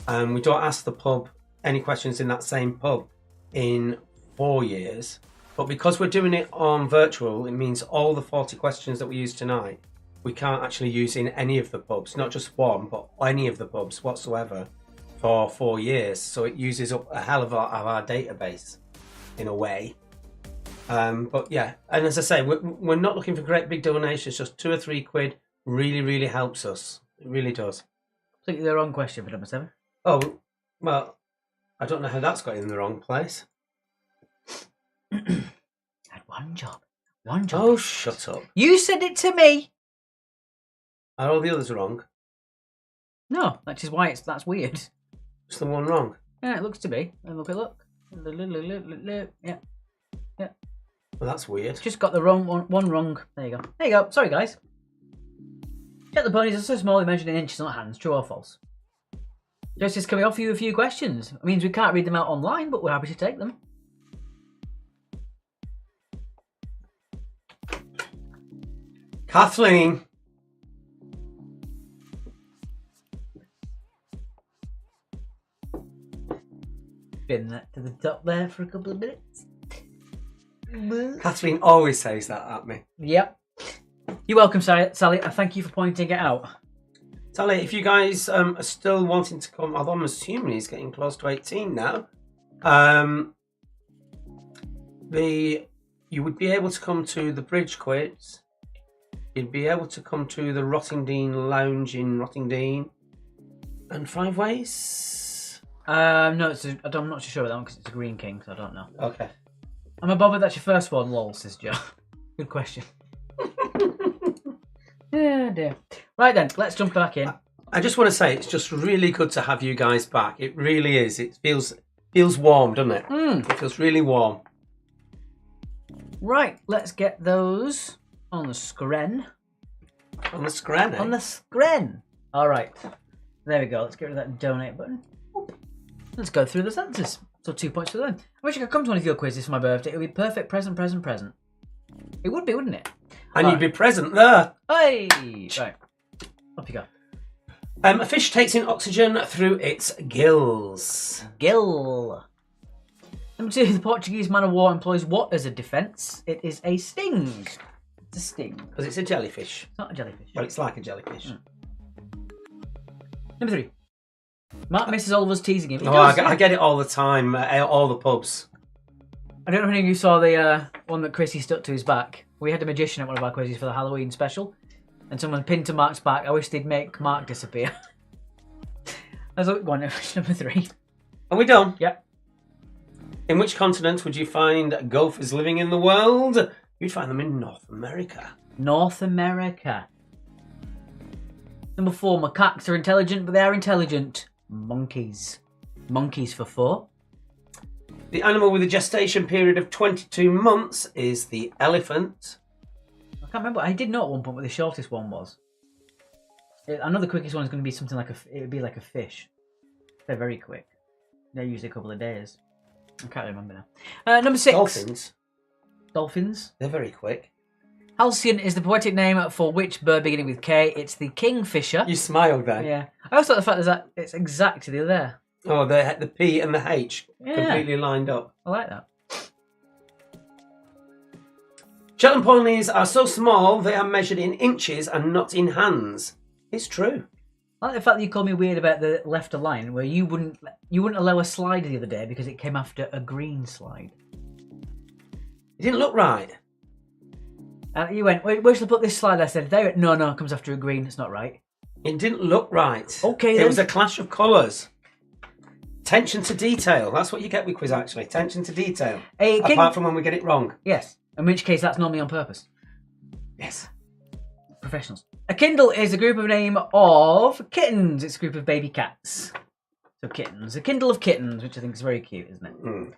And we don't ask the pub any questions in that same pub in 4 years. But because we're doing it on virtual, it means all the 40 questions that we use tonight, we can't actually use in any of the pubs, not just one, but any of the pubs whatsoever for 4 years. So it uses up a hell of our database in a way. But yeah, and as I say, we're not looking for great big donations, just 2 or 3 quid really, really helps us. It really does. Completely the wrong question for number 7. Oh, well, I don't know how that's got in the wrong place. Had one job. One job. Oh, shut up. You said it to me. Are all the others wrong? No, that is why that's weird. Just the one wrong? Yeah, it looks to be. Look. Yeah. Yeah. Well, that's weird. Just got the wrong one wrong. There you go. There you go. Sorry, guys. Shetland ponies are so small they measured in inches, not hands. True or false? Justice, can we offer you a few questions? It means we can't read them out online, but we're happy to take them. Kathleen! Been that to the top there for a couple of minutes. Kathleen always says that at me. Yep. You're welcome, Sally. I thank you for pointing it out. Sally, if you guys are still wanting to come, although I'm assuming he's getting close to 18 now, You would be able to come to the Bridge Quiz. You'd be able to come to the Rottingdean Lounge in Rottingdean. And Five Ways? No, I'm not too sure about that one because it's a Green King, so I don't know. Okay. Am I bothered that's your first one, lol, says Joe. Good question. Yeah, dear. Right then, let's jump back in. I just want to say it's just really good to have you guys back. It really is. It feels warm, doesn't it? It feels really warm. Right, let's get those on the scren. On the scren, eh? On the scren. All right. There we go. Let's get rid of that donate button. Oop. Let's go through the sentences. So 2 points for them. I wish I could come to one of your quizzes for my birthday. It would be perfect present. It would be, wouldn't it? And you'd be present there. Hey! Right. Up you go. A fish takes in oxygen through its gills. Gill. Number 2, the Portuguese man of war employs what as a defence? It is a sting. It's a sting. Because it's a jellyfish. It's not a jellyfish. Well, it's like a jellyfish. Number 3. Mark misses Oliver's teasing him. He Oh, does, I get it all the time at all the pubs. I don't know if any of you saw the one that Chrissy stuck to his back. We had a magician at one of our quizzes for the Halloween special, and someone pinned to Mark's back. I wish they'd make Mark disappear. That's what one. Number 3. Are we done? Yep. In which continent would you find gophers living in the world? You'd find them in North America. North America. Number 4, macaques are intelligent, but they are intelligent. Monkeys. Monkeys for 4. The animal with a gestation period of 22 months is the elephant. I can't remember. I did know at one point what the shortest one was. I know the quickest one is going to be something like it would be like a fish. They're very quick. They're usually a couple of days. I can't remember now. Number 6. Dolphins. Dolphins. They're very quick. Halcyon is the poetic name for which bird beginning with K? It's the kingfisher. You smiled then. Yeah. I also like the fact that it's exactly there. Oh, the P and the H completely lined up. I like that. Shetland ponies are so small they are measured in inches and not in hands. It's true. I like the fact that you called me weird about the left a line, where you wouldn't allow a slide the other day because it came after a green slide. It didn't look right. And you went, where should I put this slide? I said, there. No, it comes after a green. It's not right. It didn't look right. Okay, It then. was a clash of colours. Attention to detail. That's what you get with quiz, actually. Attention to detail. Apart from when we get it wrong. Yes. In which case, that's normally on purpose. Yes. Professionals. A Kindle is a group of name of kittens. It's a group of baby cats. So kittens. A Kindle of kittens, which I think is very cute, isn't it? Mm.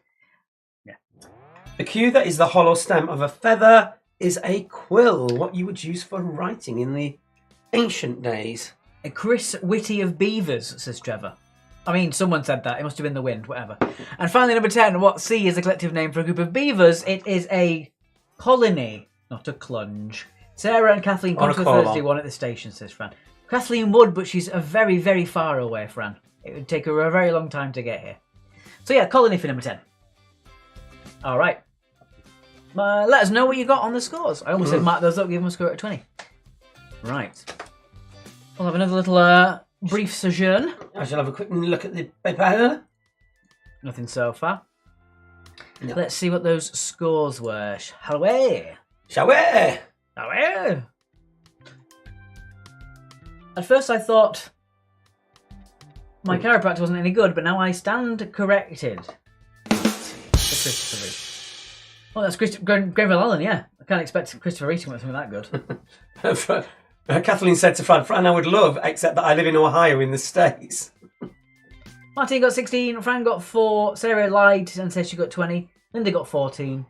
Yeah. The Q that is the hollow stem of a feather is a quill. What you would use for writing in the ancient days. A Chris Whitty of beavers, says Trevor. I mean, someone said that. It must have been the wind, whatever. And finally, number 10. What C is the collective name for a group of beavers? It is a colony, not a clunge. Sarah and Kathleen come to a Thursday one at the station, says Fran. Kathleen would, but she's a very, very far away, Fran. It would take her a very long time to get here. So yeah, colony for number 10. All right. Let us know what you got on the scores. I almost said mark those up, give them a score at 20. Right. We'll have another little brief sojourn. I shall have a quick look at the paper. Nothing so far. No. Let's see what those scores were. Shall we? Shall we? Shall we? At first I thought my chiropractor wasn't any good, but now I stand corrected. Christopher Reeve. Oh, that's Grenville Allen, yeah. I can't expect Christopher Reeve to want something that good. Kathleen said to Fran, I would love, except that I live in Ohio in the States. Martin got 16, Fran got 4, Sarah lied and said she got 20, Linda got 14.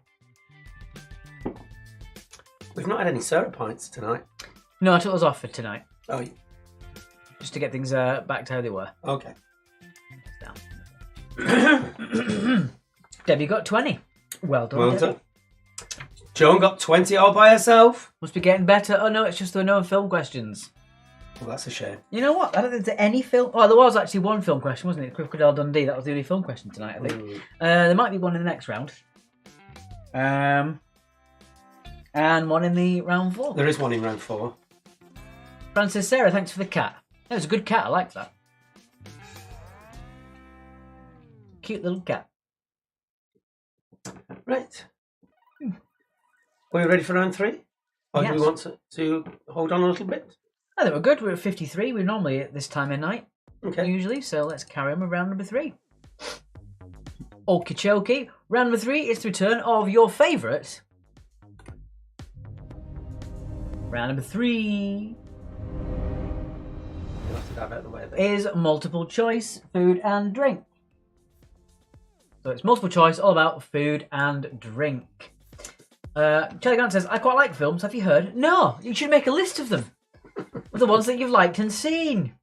We've not had any Sarah pints tonight. No, I took those off for tonight. Oh, Just to get things back to how they were. okay. Debbie got 20. Well done, Well Debbie. done. Joan got 20 all by herself. Must be getting better. Oh no, it's just there were no film questions. Well, that's a shame. You know what? I don't think there's any film. Oh, there was actually one film question, wasn't it? Crocodile Dundee. That was the only film question tonight, I think. There might be one in the next round. And one in the round 4. There is one in round 4. Francis Sarah, thanks for the cat. That was a good cat. I like that. Cute little cat. Right. Are we ready for round 3? Or do we Yes. want to hold on a little bit? I think we're good. We're at 53. We're normally at this time of night, Okay. usually. So let's carry on with round number 3. Okie chokie. Round number 3 is the return of your favourite. Round number 3 You'll have to dive out of the way a bit. is multiple choice, food and drink. So it's multiple choice, all about food and drink. Charlie Grant says, I quite like films. Have you heard? No, you should make a list of them. Of the ones that you've liked and seen.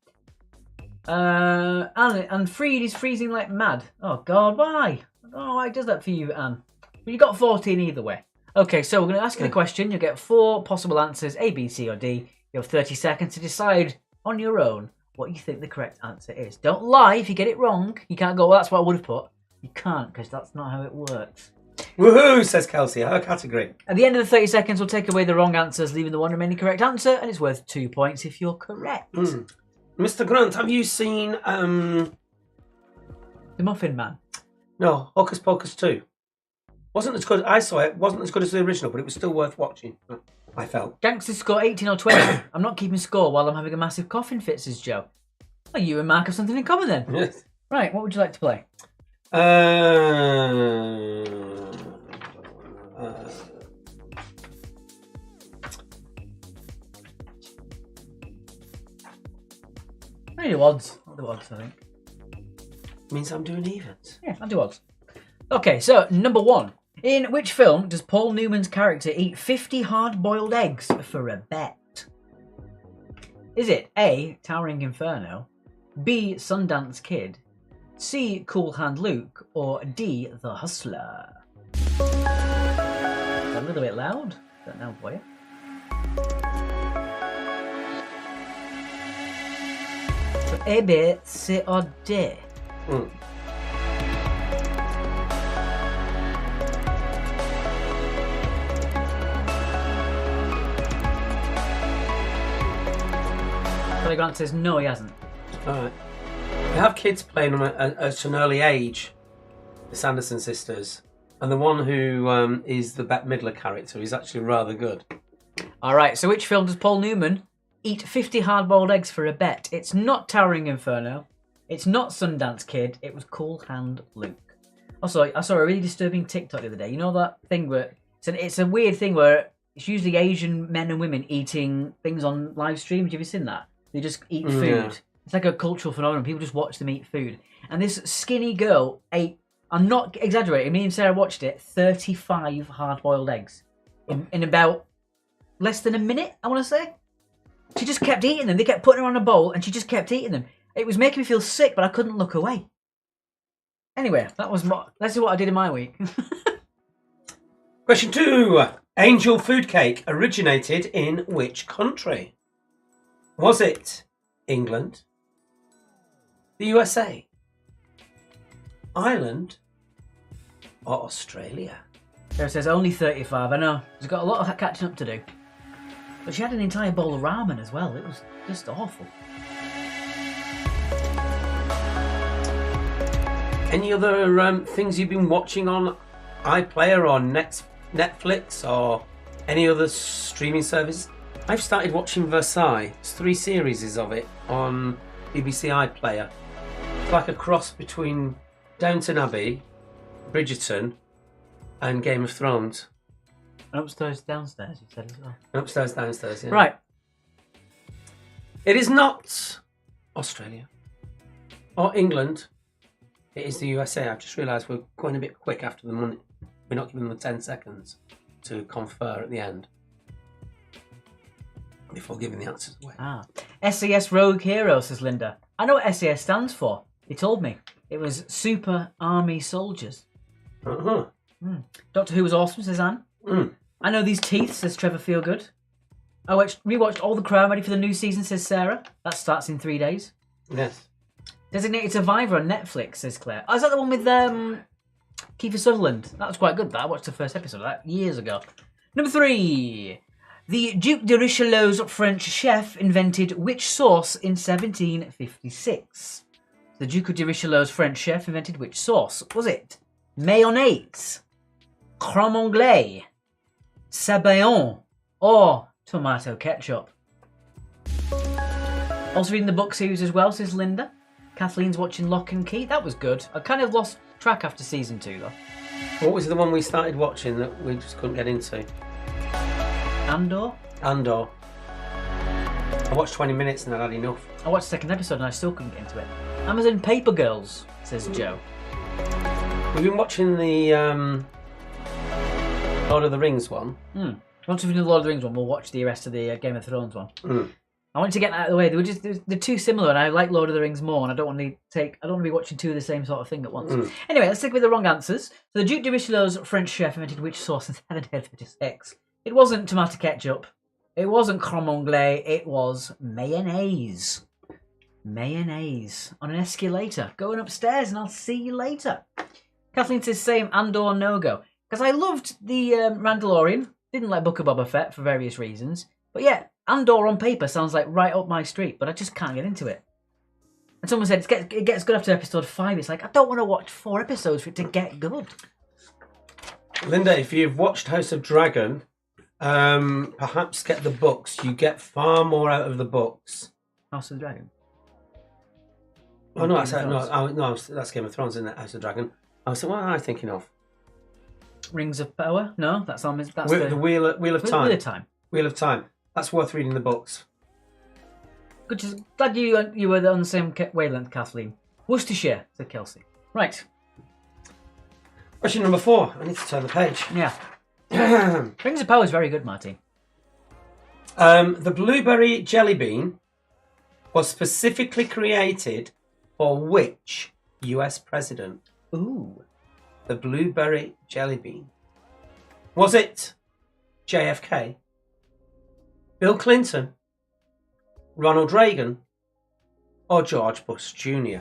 And Freed is freezing like mad. Oh, God, why? I don't know why it does that for you, Anne. But you got 14 either way. Okay, so we're going to ask you the question. You'll get 4 possible answers, A, B, C, or D. You have 30 seconds to decide on your own what you think the correct answer is. Don't lie if you get it wrong. You can't go, well, that's what I would have put. You can't, because that's not how it works. Woohoo, says Kelsey. Her category. At the end of the 30 seconds, we'll take away the wrong answers, leaving the one remaining correct answer, and it's worth 2 points if you're correct. Mr. Grant, have you seen The Muffin Man. No, Hocus Pocus 2? Wasn't as good. I saw it. Wasn't as good as the original, but it was still worth watching. I felt. Gangsters score 18 or 20. I'm not keeping score while I'm having a massive coughing fit, says Joe. Well, you and Mark have something in common then. Yes. Right, what would you like to play? I do odds. I'll do odds, I think. Means I'm doing evens. Yeah, I'll do odds. Okay, so number 1. In which film does Paul Newman's character eat 50 hard-boiled eggs for a bet? Is it A, Towering Inferno, B, Sundance Kid, C, Cool Hand Luke, or D, The Hustler? A little bit loud. Don't know for you. So A, B, C, or D? Charlie Grant says no, he hasn't. Alright. They have kids playing them at an early age, the Sanderson sisters. And the one who is the Bette Midler character is actually rather good. Alright, so which film does Paul Newman eat 50 hard-boiled eggs for a bet? It's not Towering Inferno. It's not Sundance Kid. It was Cool Hand Luke. Also, I saw a really disturbing TikTok the other day. You know that thing where... It's a weird thing where it's usually Asian men and women eating things on live streams. Have you seen that? They just eat food. Yeah. It's like a cultural phenomenon. People just watch them eat food. And this skinny girl ate, I'm not exaggerating, me and Sarah watched it, 35 hard-boiled eggs in about less than a minute, I want to say. She just kept eating them. They kept putting her on a bowl and she just kept eating them. It was making me feel sick, but I couldn't look away. Anyway, that's what I did in my week. Question 2. Angel food cake originated in which country? Was it England, the USA, Ireland, or Australia? Sarah says only 35. I know. She's got a lot of catching up to do. But she had an entire bowl of ramen as well. It was just awful. Any other things you've been watching on iPlayer or Netflix or any other streaming service? I've started watching Versailles. There's 3 series of it on BBC iPlayer. It's like a cross between Downton Abbey, Bridgerton, and Game of Thrones. And upstairs, downstairs, you said as well. Upstairs, downstairs, yeah. Right. It is not Australia or England. It is the USA. I've just realised we're going a bit quick after the money. We're not giving them 10 seconds to confer at the end before giving the answers away. SAS Rogue Hero, says Linda. I know what SAS stands for. They told me. It was Super Army Soldiers. Uh-huh. Doctor Who was awesome, says Anne. I know these teeth, says Trevor Feelgood. I rewatched All the Crown, ready for the new season, says Sarah. That starts in 3 days. Yes. Designated Survivor on Netflix, says Claire. Oh, is that the one with Kiefer Sutherland? That was quite good, that. I watched the first episode of that years ago. Number 3. The Duc de Richelieu's French chef invented which sauce in 1756? The Duc de Richelieu's French chef invented which sauce? Was it mayonnaise, crème anglaise, sabayon, or tomato ketchup. Also reading the book series as well, says Linda. Kathleen's watching Lock and Key. That was good. I kind of lost track after season 2 though. What was the one we started watching that we just couldn't get into? Andor? Andor. I watched 20 minutes and I had enough. I watched the second episode and I still couldn't get into it. Amazon Paper Girls, says Joe. We've been watching the Lord of the Rings one. Once we've done the Lord of the Rings one, we'll watch the rest of the Game of Thrones one. I want to get that out of the way. They're too similar, and I like Lord of the Rings more, and I don't want to be watching two of the same sort of thing at once. Anyway, let's stick with the wrong answers. So the Duc de Richelieu's French chef invented which sauce in 1756? It wasn't tomato ketchup. It wasn't crème anglaise. It was mayonnaise. Mayonnaise on an escalator going upstairs, and I'll see you later. Kathleen says same Andor no-go. Because I loved the Mandalorian. Didn't like Book of Boba Fett for various reasons. But yeah, Andor on paper sounds like right up my street, but I just can't get into it. And someone said it gets good after episode 5. It's like, I don't want to watch 4 episodes for it to get good. Linda, if you've watched House of Dragon, perhaps get the books. You get far more out of the books. House of the Dragon? Oh, no, that's Game of Thrones, isn't it? House of Dragon. I was what am I thinking of? Rings of Power? No, that's on. That's the Wheel of Time. Wheel of Time. Wheel of Time. That's worth reading the books. Good. Glad you were on the same wavelength, Kathleen. Worcestershire, said Kelsey. Right. Question number 4. I need to turn the page. Yeah. Rings of Power is very good, Martin. The blueberry jelly bean was specifically created for which US president? Ooh. The blueberry jelly bean. Was it JFK, Bill Clinton, Ronald Reagan, or George Bush Jr.?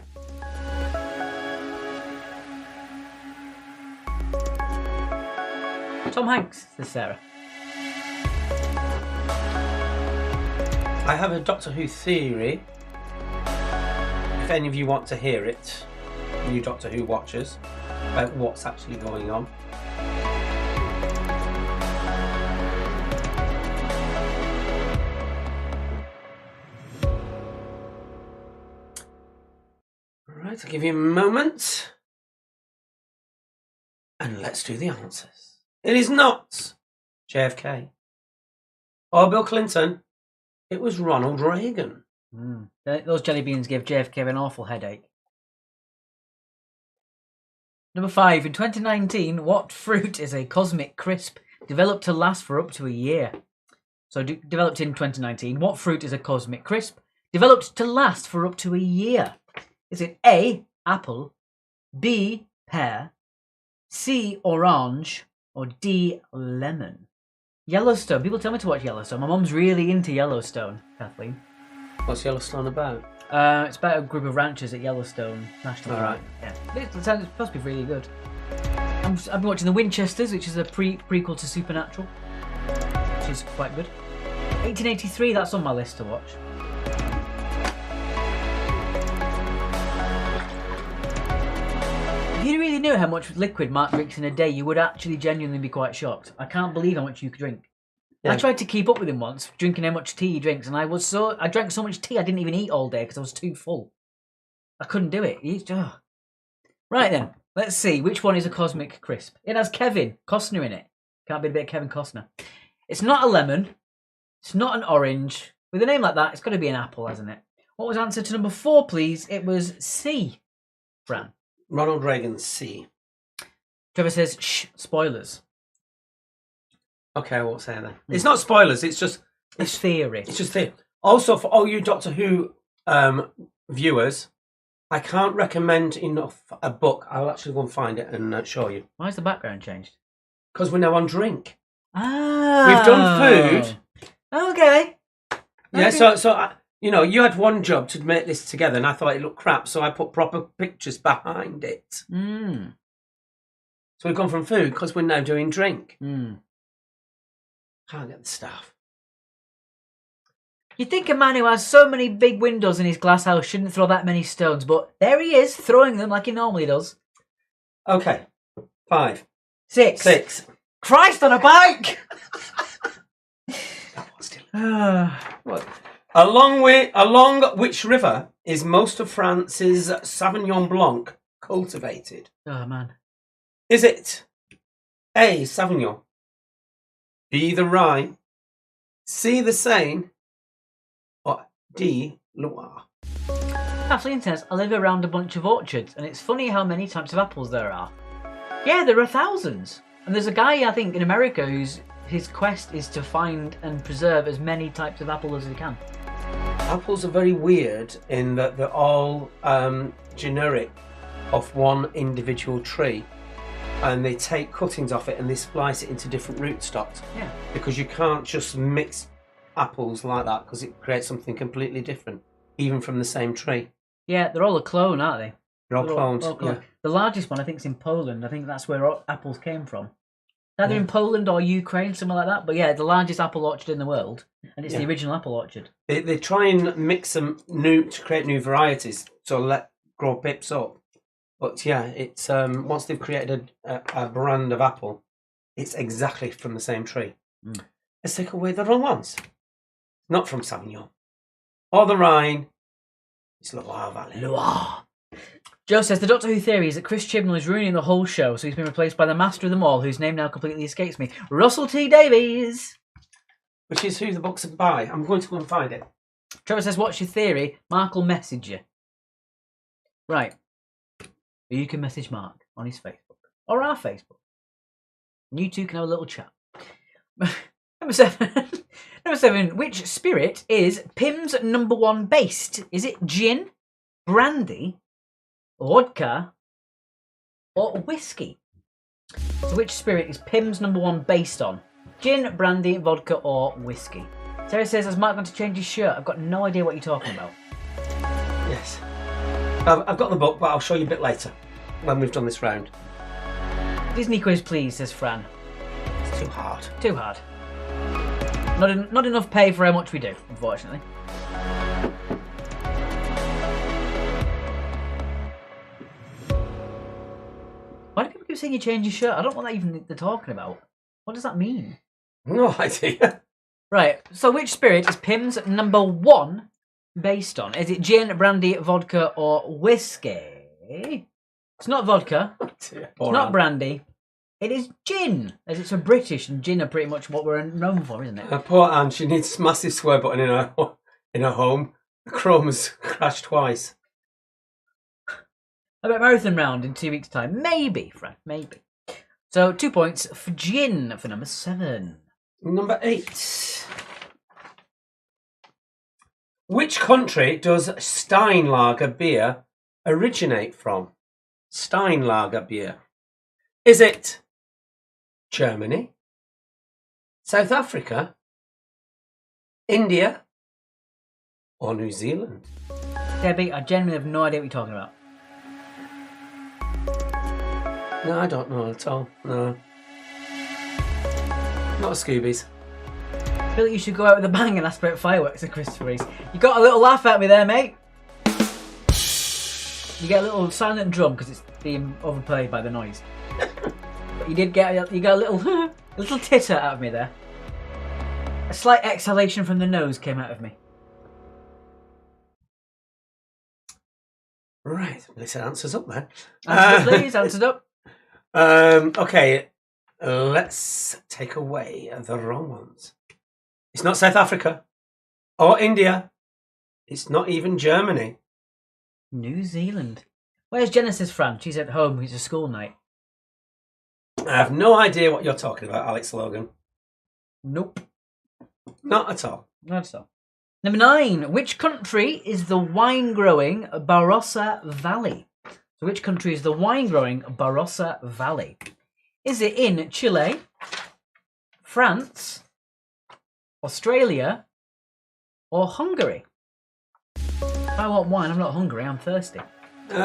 Tom Hanks, says Sarah. I have a Doctor Who theory. If any of you want to hear it, you Doctor Who watchers, about what's actually going on. Alright, I'll give you a moment. And let's do the answers. It is not JFK or Bill Clinton. It was Ronald Reagan. Those jelly beans gave JFK an awful headache. Number 5. In 2019, what fruit is a cosmic crisp developed to last for up to a year? So developed in 2019, what fruit is a cosmic crisp developed to last for up to a year? Is it A, apple, B, pear, C, orange, or D, lemon? Yellowstone. People tell me to watch Yellowstone. My mum's really into Yellowstone, Kathleen. What's Yellowstone about? It's about a group of ranchers at Yellowstone National Park. Yeah, it's supposed to be really good. I've been watching The Winchesters, which is a prequel to Supernatural, which is quite good. 1883, that's on my list to watch. If you really knew how much liquid Mark drinks in a day, you would actually genuinely be quite shocked. I can't believe how much you could drink. Yeah. I tried to keep up with him once, drinking how much tea he drinks, and I drank so much tea I didn't even eat all day because I was too full. I couldn't do it. Right then, let's see which one is a cosmic crisp. It has Kevin Costner in it. Can't be a bit of Kevin Costner. It's not a lemon. It's not an orange. With a name like that, it's got to be an apple, hasn't it? What was answer to number 4, please? It was C. Fran. Ronald Reagan, C. Trevor says, shh, spoilers. Okay, I won't say that. It's not spoilers, it's just... It's theory. It's just theory. Also, for all you Doctor Who viewers, I can't recommend enough a book. I'll actually go and find it and show you. Why is the background changed? Because we're now on drink. Ah. We've done food. Okay. Yeah, so you had one job to make this together, and I thought it looked crap, so I put proper pictures behind it. So we've gone from food because we're now doing drink. Can't get the staff. You'd think a man who has so many big windows in his glass house shouldn't throw that many stones, but there he is, throwing them like he normally does. Okay. 5. 6. Christ on a bike! That was delicious. Ah, What? Along which river is most of France's Sauvignon Blanc cultivated? oh man. Is it A. Sauvignon, B. the Rhine, C. the Seine, or D. Loire? Kathleen says, I live around a bunch of orchards, and it's funny how many types of apples there are. Yeah, there are thousands. And there's a guy, I think, in America his quest is to find and preserve as many types of apple as he can. Apples are very weird in that they're all generic of one individual tree, and they take cuttings off it and they splice it into different rootstocks. Yeah. Because you can't just mix apples like that because it creates something completely different, even from the same tree. Yeah, they're all a clone, aren't they? They're all clones. all cloned. Yeah. The largest one, I think, is in Poland. I think that's where apples came from. Either in Poland or Ukraine, something like that. But yeah, the largest apple orchard in the world, and it's the original apple orchard. They try and mix them new to create new varieties, so let grow pips up. But yeah, it's once they've created a brand of apple, it's exactly from the same tree. Mm. Let's take away the wrong ones. Not from Sauvignon or the Rhine. It's Loire Valley. Loire. Joe says the Doctor Who theory is that Chris Chibnall is ruining the whole show, so he's been replaced by the master of them all, whose name now completely escapes me, Russell T Davies. Which is who the books are by. I'm going to go and find it. Trevor says, what's your theory? Mark will message you. Right. You can message Mark on his Facebook. Or our Facebook. And you two can have a little chat. Number 7. Which spirit is Pym's #1 based? Is it gin, brandy, vodka, or whiskey? So which spirit is Pym's #1 based on? Gin, brandy, vodka, or whiskey? Sarah says, has Mark going to change his shirt? I've got no idea what you're talking about. Yes. I've got the book, but I'll show you a bit later when we've done this round. Disney quiz, please, says Fran. It's too hard. Too hard. Not enough pay for how much we do, unfortunately. Why do people keep saying you change your shirt? I don't know what that even they're talking about. What does that mean? No idea. Right, so which spirit is Pym's #1 based on? Is it gin, brandy, vodka, or whiskey? It's not vodka. It's not brandy. It is gin, as it's a British, and gin are pretty much what we're known for, isn't it? Poor Anne, she needs a massive swear button in her home. Chrome has crashed twice. I bet marathon round in 2 weeks' time. Maybe, Frank, maybe. So 2 points for gin for number 7. Number 8. Which country does Steinlager beer originate from? Steinlager beer. Is it Germany, South Africa, India, or New Zealand? Debbie, I genuinely have no idea what you're talking about. No, I don't know at all. No. Not a Scoobies. I feel like you should go out with a bang and ask about fireworks at Christopher Reese. You got a little laugh at me there, mate. You get a little silent drum because it's being overplayed by the noise. But you got a little little titter out of me there. A slight exhalation from the nose came out of me. Right, at least it answers up then. Answered up, please, answered up. Okay, let's take away the wrong ones. It's not South Africa or India. It's not even Germany. New Zealand. Where's Genesis Fran? She's at home. It's a school night. I have no idea what you're talking about, Alex Logan. Nope. Not at all. Not so. Number 9. Which country is the wine-growing Barossa Valley? So which country is the wine-growing Barossa Valley? Is it in Chile, France, Australia, or Hungary? If I want wine, I'm not hungry, I'm thirsty. In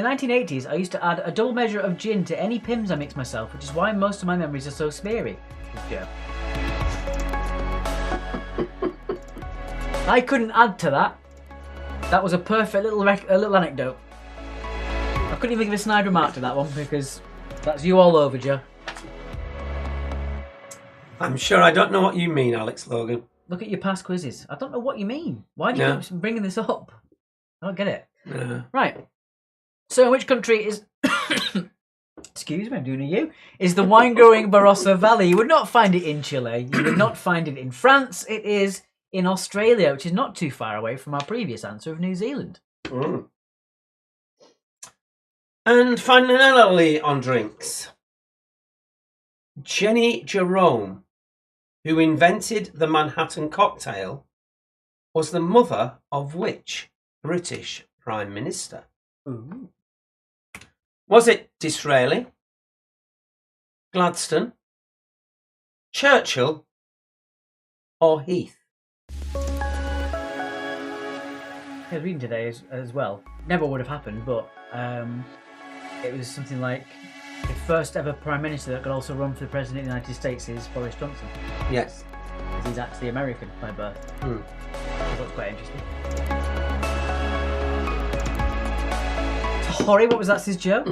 the 1980s, I used to add a double measure of gin to any Pimm's I mix myself, which is why most of my memories are so smeary. Joe. I couldn't add to that. That was a perfect little anecdote. I couldn't even give a snide remark to that one because That's you all over, Joe. I'm sure I don't know what you mean, Alex Logan. Look at your past quizzes. I don't know what you mean. Why do you keep bringing this up? I don't get it. Right. So, in which country is... Excuse me, I'm doing a U. Is the wine-growing Barossa Valley? You would not find it in Chile. You would not find it in France. It is in Australia, which is not too far away from our previous answer of New Zealand. Mm. And finally on drinks, Jenny Jerome, who invented the Manhattan cocktail, was the mother of which British Prime Minister? Ooh. Was it Disraeli, Gladstone, Churchill, or Heath? I was reading today as well. Never would have happened, but it was something like the first ever Prime Minister that could also run for the President of the United States is Boris Johnson. Yes. Because he's actually American by birth. Hmm. So that's quite interesting. Sorry, what was that, says Joe?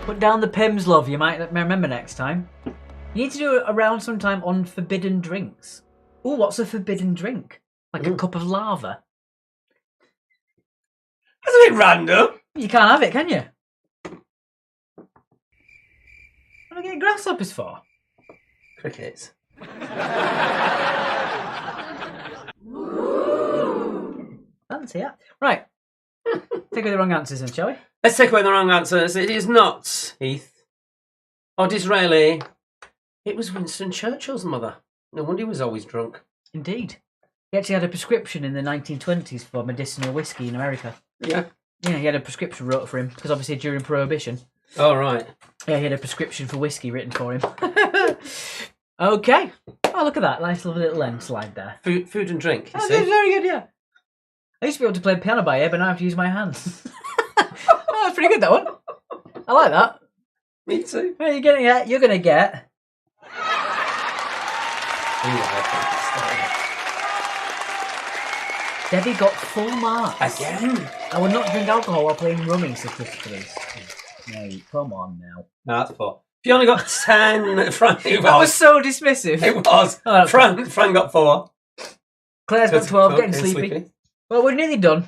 Put down the Pimm's, love. You might remember next time. You need to do a round sometime on forbidden drinks. Ooh, what's a forbidden drink? Like a cup of lava. That's a bit random. You can't have it, can you? What do I get grasshoppers for? Crickets. Fancy that. Right. Take away the wrong answers then, shall we? Let's take away the wrong answers. It is not Heath or Disraeli. It was Winston Churchill's mother. No wonder he was always drunk. Indeed. He actually had a prescription in the 1920s for medicinal whiskey in America. Yeah. Yeah, he had a prescription wrote for him, because obviously during Prohibition. Oh, right. Yeah, he had a prescription for whiskey written for him. Okay. Oh, look at that. Nice little lens slide there. Food and drink, you Oh, see? that's very good, yeah. I used to be able to play piano by ear, but now I have to use my hands. Oh, that's pretty good, that one. I like that. Me too. Well, you're gonna get... Debbie got full marks. Again? I would not drink alcohol while playing rummy, says Christopher. No, come on now. No, that's 4. Fiona got 10. Frank, it That was was. so dismissive. It was. Oh, that's Fran got 4. Claire's got 12, getting sleepy. Sleepy. Well, we're nearly done.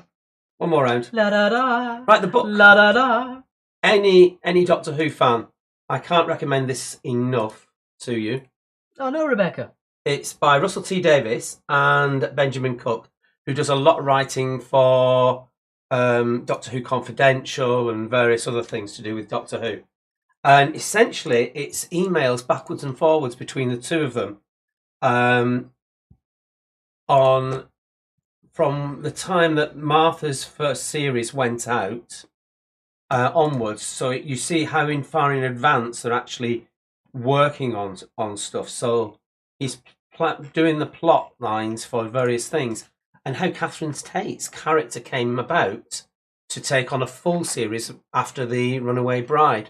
One more round. La da da. Right, the book. La da da. Any Doctor Who fan, I can't recommend this enough to you. Oh no, Rebecca. It's by Russell T Davies and Benjamin Cook, who does a lot of writing for Doctor Who Confidential and various other things to do with Doctor Who. And essentially, it's emails backwards and forwards between the two of them from the time that Martha's first series went out onwards. So you see how far in advance they're actually working on stuff. So he's doing the plot lines for various things, and how Catherine Tate's character came about to take on a full series after The Runaway Bride.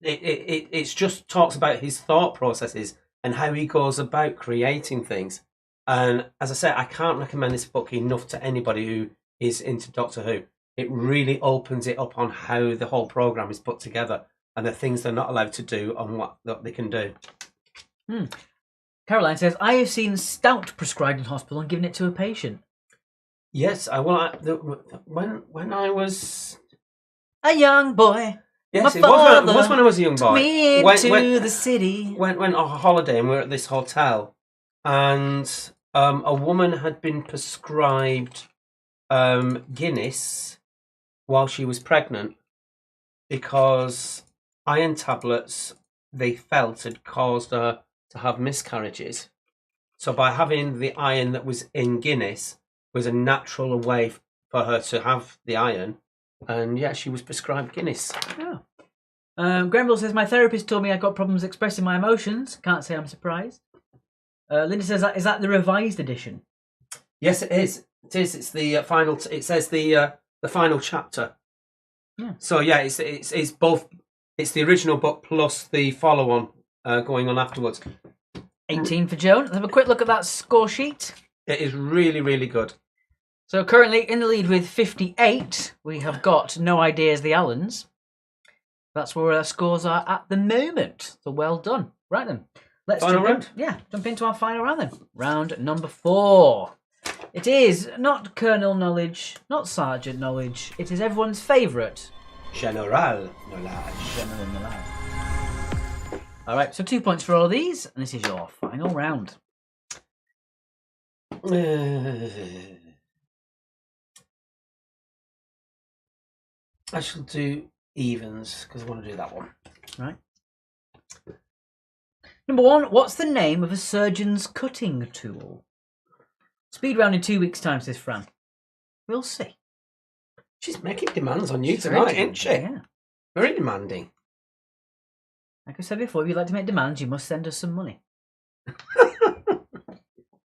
It's just talks about his thought processes and how he goes about creating things. And as I say, I can't recommend this book enough to anybody who is into Doctor Who. It really opens it up on how the whole program is put together and the things they're not allowed to do and what they can do. Caroline says, I have seen stout prescribed in hospital and given it to a patient. Yes, when I was A young boy. yes, My it was when I was a young took boy. me into the city. Went on a holiday and we were at this hotel, and a woman had been prescribed Guinness while she was pregnant because iron tablets they felt had caused her to have miscarriages. So by having the iron that was in Guinness was a natural way for her to have the iron, and yeah, she was prescribed Guinness. Yeah. Grenville says, my therapist told me I got problems expressing my emotions. Can't say I'm surprised. Linda says, is that the revised edition? Yes, it is. It is. It's the final. It says the final chapter. Yeah. So yeah, it's both. It's the original book plus the follow-on going on afterwards. 18 for Joan. Let's have a quick look at that score sheet. It is really, really good. So currently in the lead with 58, we have got No Ideas, the Allens. That's where our scores are at the moment. So well done. Right then. Let's Final jump in- round? Yeah, jump into our final round then. Round number 4. It is not Colonel knowledge, not Sergeant knowledge. It is everyone's favourite. General knowledge. General knowledge. All right, so 2 points for all of these, and this is your final round. I shall do evens because I want to do that one. Right. Number 1, what's the name of a surgeon's cutting tool? Speed round in 2 weeks' time, says Fran. We'll see. She's making demands on you She's tonight, very isn't she? demanding, yeah. Very demanding. Like I said before, if you'd like to make demands, you must send us some money.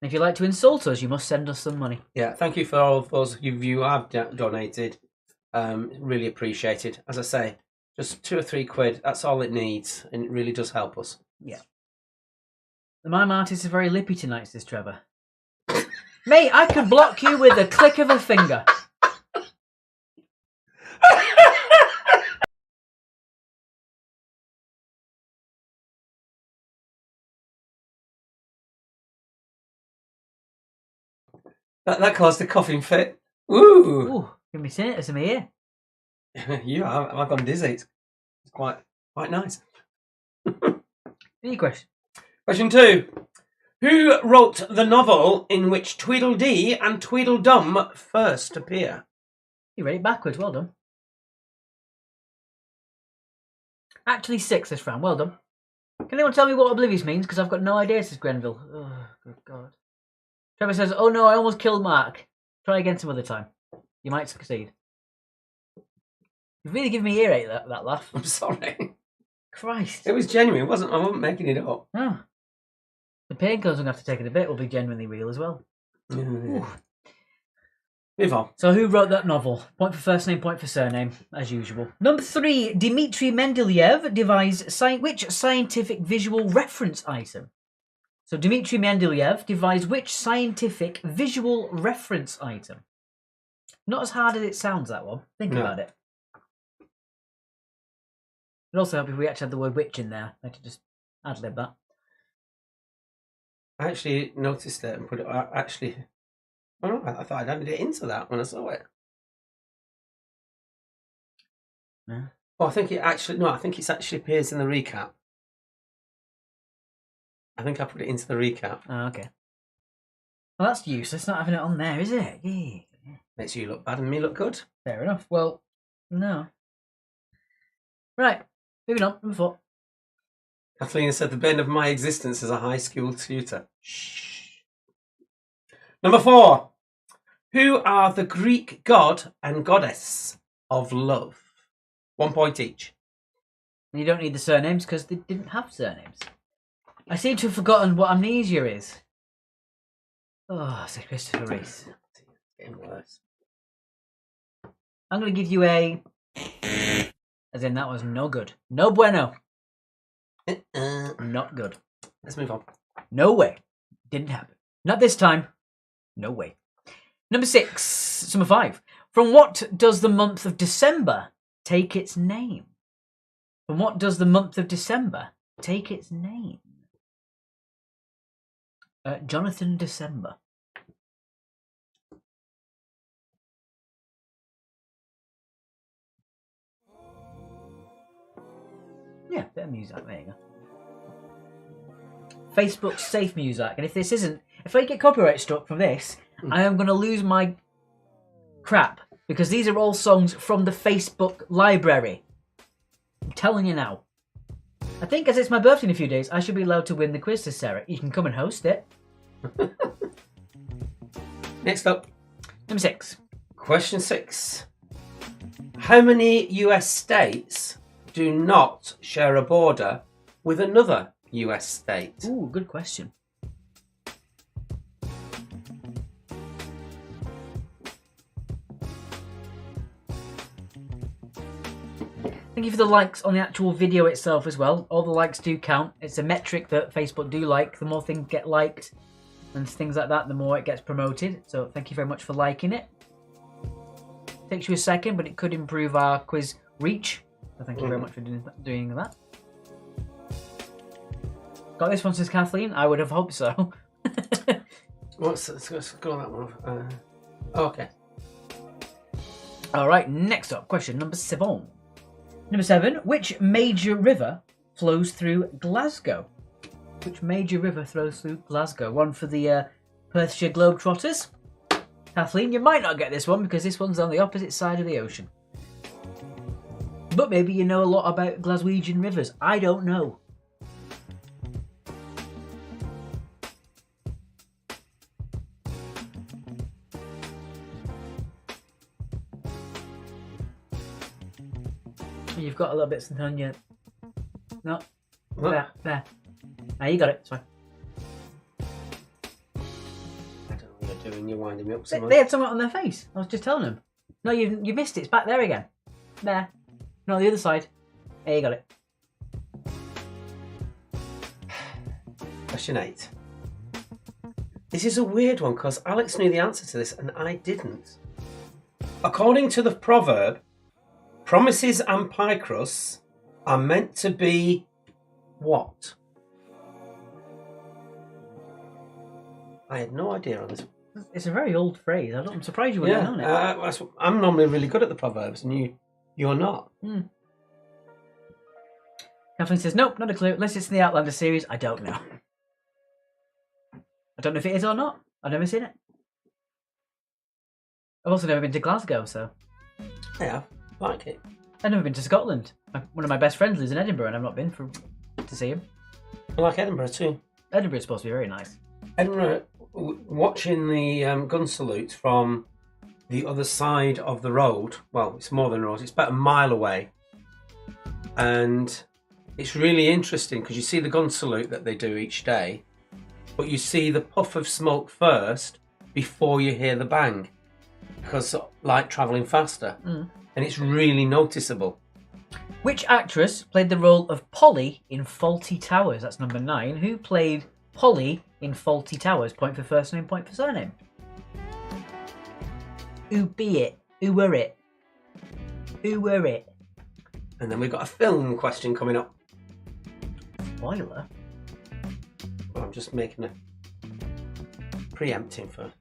If you'd like to insult us, you must send us some money. Yeah, thank you for all of those of you who have donated. Really appreciated. As I say, just 2 or 3 quid, that's all it needs, and it really does help us. Yeah. The mime artist is very lippy tonight, says Trevor. Mate, I could block you with a click of a finger. That caused a coughing fit. Ooh! Ooh, give me tinnitus in my ear. You have. I've gone dizzy. It's quite nice. Any question? Question 2. Who wrote the novel in which Tweedledee and Tweedledum first appear? You read it backwards, well done. Actually 6, says Fran, well done. Can anyone tell me what oblivious means? Because I've got no idea, says Grenville. Oh, good God. Trevor says, oh no, I almost killed Mark. Try again some other time. You might succeed. You've really given me earache, that laugh. I'm sorry. Christ. It was genuine. I wasn't making it up. Oh. The painkillers I'm going to have to take in a bit will be genuinely real as well. Move on. So who wrote that novel? Point for first name, point for surname, as usual. Number 3, Dmitry Mendeleev devised which scientific visual reference item? So Dmitry Mendeleev devised which scientific visual reference item? Not as hard as it sounds, that one. Think about it. It'd also help if we actually had the word witch in there. I could just ad-lib that. I actually noticed it and put it. I thought I'd added it into that when I saw it. Yeah. Oh, I think it actually appears in the recap. I think I put it into the recap. Oh, okay. Well, that's useless not having it on there, is it? Yeah. Makes you look bad and me look good. Fair enough. Well, no. Right. Moving on. Number 4. Kathleen said the bane of my existence as a high school tutor. Shh. Number 4. Who are the Greek god and goddess of love? 1 point each. And you don't need the surnames because they didn't have surnames. I seem to have forgotten what amnesia is. Oh, said Christopher Reese. It's getting worse. I'm going to give you a... As in, that was no good. No bueno. Not good. Let's move on. No way. Didn't happen. Not this time. No way. Number 5. From what does the month of December take its name? From what does the month of December take its name? Jonathan December. Yeah, bit of music. There you go. Facebook safe music. And if I get copyright struck from this, I am going to lose my crap. Because these are all songs from the Facebook library. I'm telling you now. I think as it's my birthday in a few days, I should be allowed to win the quiz to Sarah. You can come and host it. Next up. Number 6. Question 6. How many US states do not share a border with another US state? Ooh, good question. Thank you for the likes on the actual video itself as well. All the likes do count. It's a metric that Facebook do like. The more things get liked and things like that, the more it gets promoted. So thank you very much for liking it. Takes you a second, but it could improve our quiz reach. So thank you very much for doing that. Got this one, says Kathleen. I would have hoped so. Let's go on that one. Okay. All right, next up, question number 7. Number 7, which major river flows through Glasgow? Which major river flows through Glasgow? One for the Perthshire Globetrotters. Kathleen, you might not get this one because this one's on the opposite side of the ocean. But maybe you know a lot about Glaswegian rivers. I don't know. You've got a little bit of something on you. No. What? There. Now you got it. It's fine. I don't know what you're doing. You're winding me up so much. They had something on their face. I was just telling them. No, you missed it. It's back there again. There. No, the other side. There, you got it. Question 8. This is a weird one because Alex knew the answer to this and I didn't. According to the proverb, promises and pie crusts are meant to be what? I had no idea on this. It's a very old phrase. I'm surprised you wouldn't have known it. I'm normally really good at the proverbs, and you're not. Kathleen says, nope, not a clue. Unless it's in the Outlander series, I don't know. I don't know if it is or not. I've never seen it. I've also never been to Glasgow, so. Yeah, I like it. I've never been to Scotland. One of my best friends lives in Edinburgh, and I've not been to see him. I like Edinburgh too. Edinburgh's supposed to be very nice. Edinburgh, watching the gun salute from the other side of the road, well, it's more than a road, it's about a mile away. And it's really interesting because you see the gun salute that they do each day, but you see the puff of smoke first before you hear the bang, because light travelling faster. And it's really noticeable. Which actress played the role of Polly in Fawlty Towers? That's number 9. Who played Polly in Fawlty Towers? Point for first name, point for surname. Who be it? Who were it? Who were it? And then we've got a film question coming up. Spoiler? Well, I'm just making a preempting for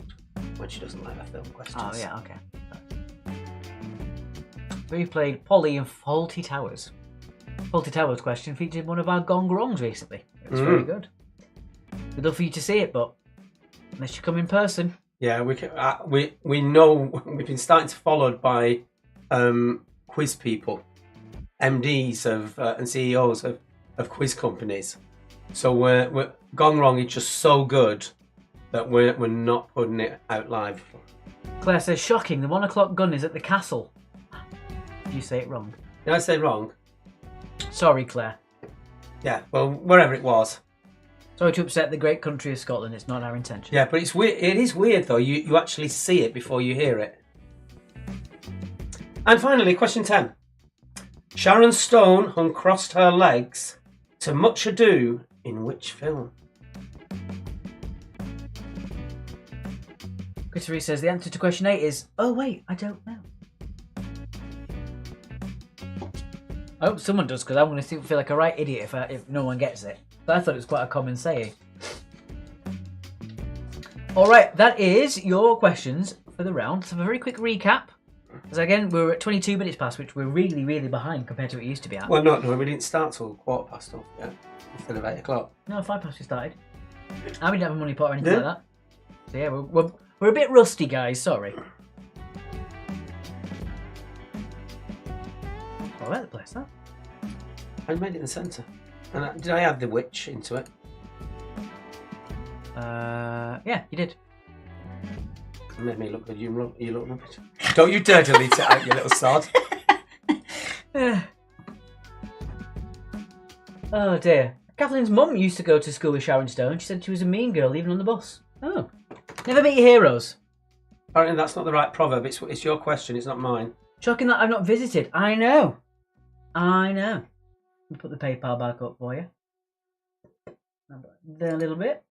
when she doesn't like the film questions. Oh, yeah, okay. Who played Polly in Fawlty Towers? Fawlty Towers question featured one of our Gong Rongs recently. It was very good. We'd love for you to see it, but unless you come in person. Yeah, we know we've been starting to followed by quiz people, MDs of and CEOs of quiz companies. So we're Gong Wrong is just so good that we're not putting it out live. Claire says, shocking, the 1 o'clock gun is at the castle. You say it wrong. Did I say wrong? Sorry, Claire. Yeah, well, wherever it was. Sorry to upset the great country of Scotland. It's not our intention. Yeah, but it's weird. It is weird though. You actually see it before you hear it. And finally, question 10. Sharon Stone uncrossed her legs to Much Ado in which film? Christopher says the answer to question 8 is, oh wait, I don't know. I hope someone does, because I'm going to feel like a right idiot if no one gets it. But I thought it was quite a common saying. Alright, that is your questions for the round. So a very quick recap. Because again, we're at 22 minutes past, which we're really, really behind compared to what it used to be at. Well, no, we didn't start till 12:15 yet. Instead of 8 o'clock. No, 5 past we started. I didn't have a money pot or anything like that. So yeah, we're a bit rusty, guys. Sorry. All right, the place, huh? I made it in the centre. And did I add the witch into it? Yeah, you did. It made me look good. You look rubbish. Don't you dare delete it out, you little sod. Oh dear. Kathleen's mum used to go to school with Sharon Stone. She said she was a mean girl, even on the bus. Oh. Never meet your heroes. Apparently that's not the right proverb. It's your question, it's not mine. Shocking that I've not visited. I know. Let me put the PayPal back up for you. There a little bit.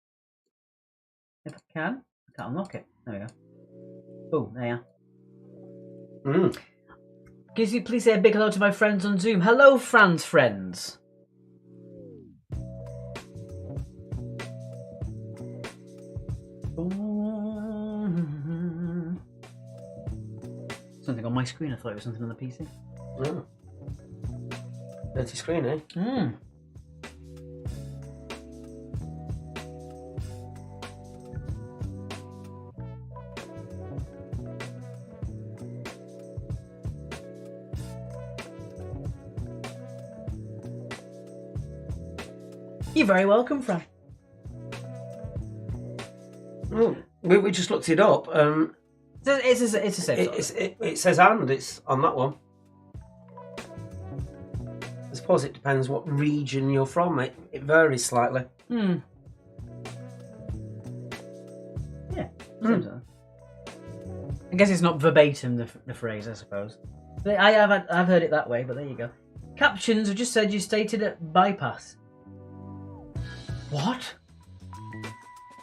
If I can. I can't unlock it. There we go. Oh, there you are. Can you please say a big hello to my friends on Zoom? Hello, Fran's friends. Something on my screen. I thought it was something on the PC. Oh. Dirty screen, eh? Mm. You're very welcome, Fran. Oh, we just looked it up. It's a safe It says and it's on that one. I suppose it depends what region you're from. It varies slightly. Hmm. Yeah. Seems so. I guess it's not verbatim the phrase, I suppose. But I've heard it that way, but there you go. Captions have just said you stated at bypass. What?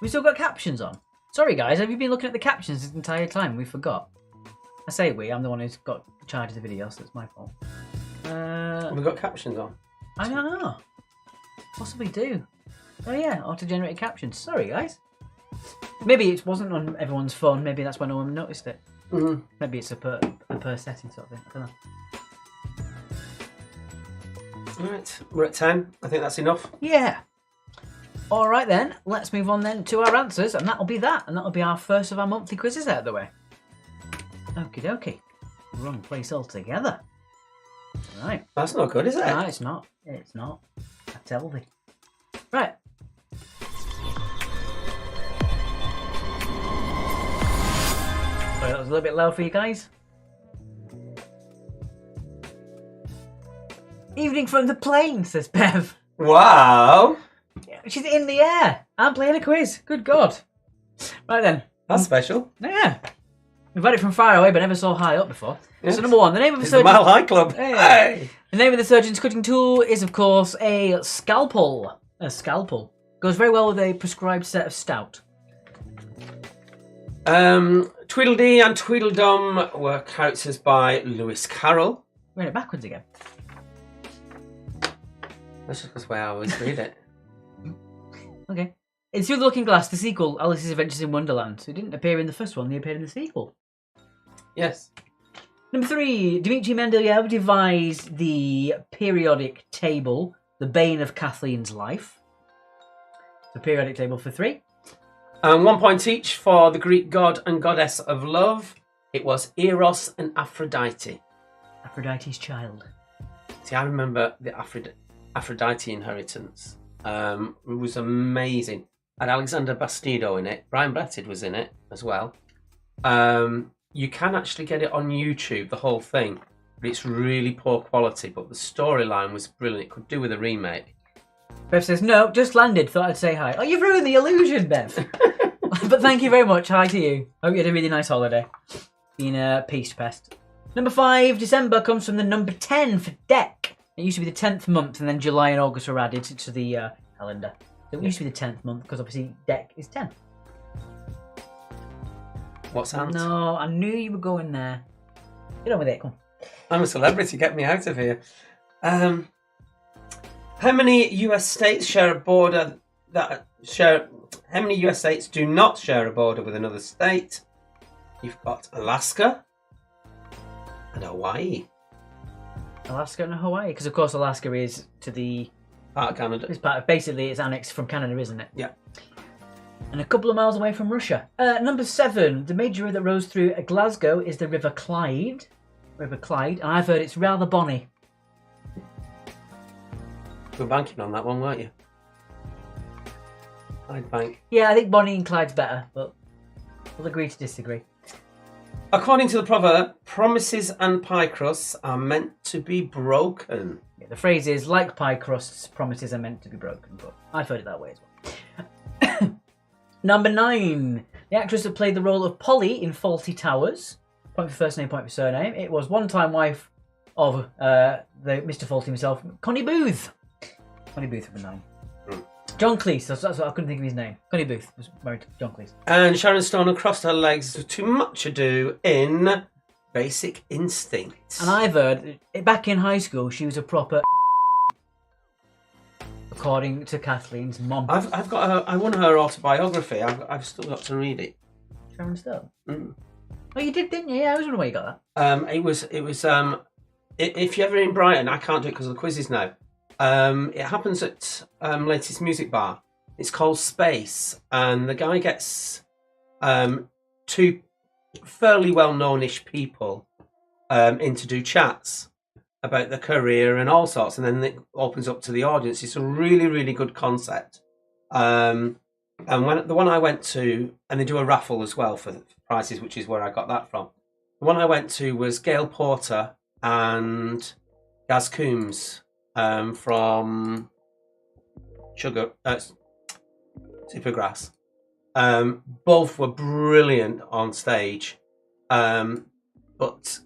We still got captions on? Sorry guys, have you been looking at the captions this entire time? We forgot. I say we, I'm the one who's got charge of the video, so it's my fault. We've got captions on. I don't know. Possibly do. Oh yeah, auto-generated captions. Sorry guys. Maybe it wasn't on everyone's phone, maybe that's why no one noticed it. Mm-hmm. Maybe it's a per setting sort of thing, I don't know. Right, we're at 10. I think that's enough. Yeah. Alright then, let's move on then to our answers, and that'll be that. And that'll be our first of our monthly quizzes out of the way. Okie dokie. Wrong place altogether. Right. That's not good, is it? No, it's not. It's not. I tell thee. Right. Sorry, that was a little bit low for you guys. Evening from the plane, says Bev. Wow. She's in the air. I'm playing a quiz. Good God. Right then. That's special. Yeah. We've had it from far away, but never so high up before. Yes. So number one, the name of the It's the surgeon. Mile High Club. Hey. Hey. The name of the surgeon's cutting tool is, of course, a scalpel. A scalpel goes very well with a prescribed set of stout. Tweedledee and Tweedledum were characters by Lewis Carroll. Read it backwards again. That's just the way I always read it. Okay. In Through the Looking Glass, the sequel, Alice's Adventures in Wonderland. So he didn't appear in the first one, he appeared in the sequel. Yes. Number three, Dmitri Mendeleev devised the periodic table, the bane of Kathleen's life. The periodic table for 3. And 1 point each for the Greek god and goddess of love. It was Eros and Aphrodite. Aphrodite's child. See, I remember the Aphrodite inheritance. It was amazing. Had Alexander Bastido in it. Brian Blessed was in it as well. You can actually get it on YouTube, the whole thing. But it's really poor quality. But the storyline was brilliant. It could do with a remake. Bev says, no, just landed, thought I'd say hi. Oh, you've ruined the illusion, Bev. But thank you very much. Hi to you. Hope you had a really nice holiday. Been a peace pest. Number 5, December comes from the number 10 for Deck. It used to be the 10th month, and then July and August were added to the calendar. So it used to be the 10th month, because obviously Deck is 10. What's that? No, I knew you were going there. Get on with it, come on. I'm a celebrity. Get me out of here. How many US states share a border how many US states do not share a border with another state? You've got Alaska and Hawaii. Alaska and Hawaii, because of course Alaska is to the... Part of Canada. It's part of, basically it's annexed from Canada, isn't it? Yeah. And a couple of miles away from Russia. Number 7, the major river that rose through Glasgow is the River Clyde. River Clyde, and I've heard it's rather bonny. You were banking on that one, weren't you? I'd bank. Yeah, I think Bonnie and Clyde's better, but we'll agree to disagree. According to the proverb, promises and pie crusts are meant to be broken. Yeah, the phrase is, like pie crusts, promises are meant to be broken, but I've heard it that way as well. Number 9, the actress that played the role of Polly in Fawlty Towers. Point for first name, point for surname. It was one-time wife of the Mr. Fawlty himself, Connie Booth. Connie Booth for 9. John Cleese, that's what I couldn't think of his name. Connie Booth was married to John Cleese. And Sharon Stone crossed her legs to Much Ado in Basic Instinct. And I've heard, back in high school, she was a proper according to Kathleen's mum. I've got I won her autobiography. I've still got to read it. Sharon Stone. Mm. Oh, you did, didn't you? Yeah, I was wondering where you got that. It was if you're ever in Brighton, I can't do it because of the quizzes now. It happens at Latest Music Bar. It's called Space, and the guy gets two fairly well-known-ish people in to do chats about their career and all sorts, and then it opens up to the audience. It's a really, really good concept. And when the one I went to, and they do a raffle as well for prizes, which is where I got that from. The one I went to was Gail Porter and Gaz Coombs from Supergrass. Both were brilliant on stage, but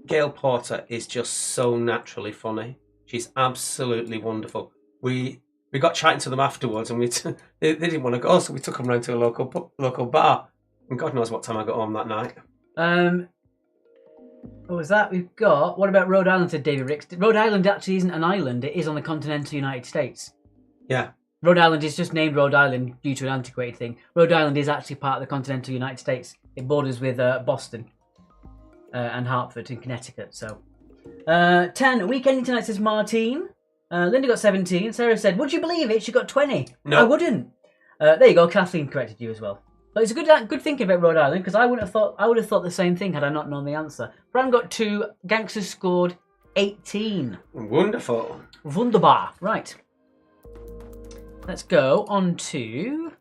Gail Porter is just so naturally funny. She's absolutely wonderful. We got chatting to them afterwards, and they didn't want to go, so we took them round to a local bar. And God knows what time I got home that night. What was that? We've got. What about Rhode Island? Said David Ricks. Rhode Island actually isn't an island. It is on the continental United States. Yeah. Rhode Island is just named Rhode Island due to an antiquated thing. Rhode Island is actually part of the continental United States. It borders with Boston and Hartford in Connecticut. So, 10. Weekending tonight, says Martine. Linda got 17. Sarah said, "Would you believe it? She got 20." No. I wouldn't. There you go. Kathleen corrected you as well. But it's a good thinking about Rhode Island, because I would have thought the same thing had I not known the answer. Fran got 2. Gangsters scored 18. Wonderful. Wunderbar. Right. Let's go on to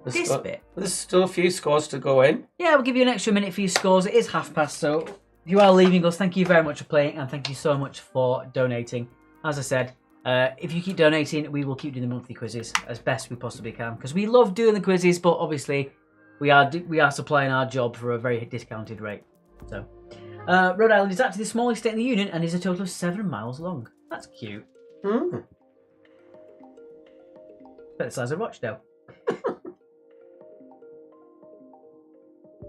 this bit. There's still a few scores to go in. Yeah, we'll give you an extra minute for your scores. It is past, so if you are leaving us, thank you very much for playing, and thank you so much for donating. As I said, if you keep donating, we will keep doing the monthly quizzes as best we possibly can, because we love doing the quizzes, but obviously we are supplying our job for a very discounted rate. So, Rhode Island is actually the smallest state in the Union and is a total of 7 miles long. That's cute. Hmm. About the size of Rochdale.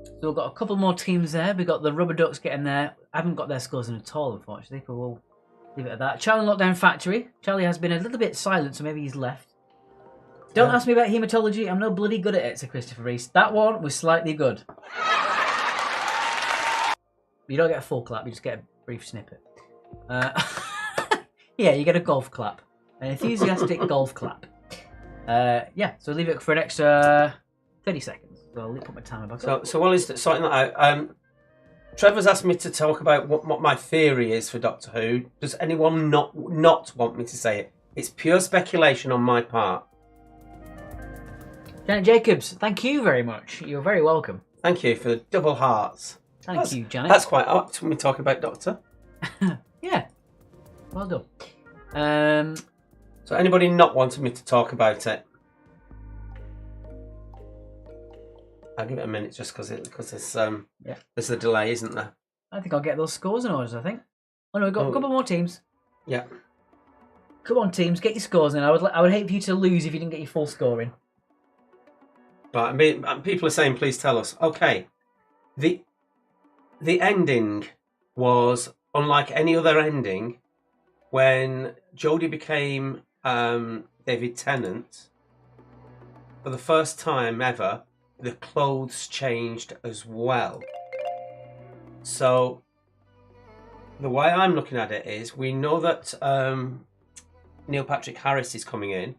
So we've got a couple more teams there. We've got the Rubber Ducks getting there. I haven't got their scores in at all, unfortunately, but we'll leave it at that. Charlie Lockdown Factory. Charlie has been a little bit silent, so maybe he's left. Don't ask me about haematology. I'm no bloody good at it, said Christopher Reese. That one was slightly good. You don't get a full clap, you just get a brief snippet. Yeah, you get a golf clap. An enthusiastic golf clap. Yeah, so leave it for an extra 30 seconds. So I'll put my timer back up. So while he's sorting that out, Trevor's asked me to talk about what my theory is for Doctor Who. Does anyone not want me to say it? It's pure speculation on my part. Janet Jacobs, thank you very much. You're very welcome. Thank you for the double hearts. Thank you, Janet. That's quite apt when we talk about Doctor. Yeah, well done. So anybody not wanting me to talk about it? I'll give it a minute just because there's a delay, isn't there? I think I'll get those scores in order, I think. Oh no, we've got a couple more teams. Yeah. Come on, teams, get your scores in. I would hate for you to lose if you didn't get your full score in. But I mean, people are saying, please tell us. Okay. The ending was unlike any other ending. When Jodie became David Tennant, for the first time ever, the clothes changed as well. So the way I'm looking at it is, we know that Neil Patrick Harris is coming in.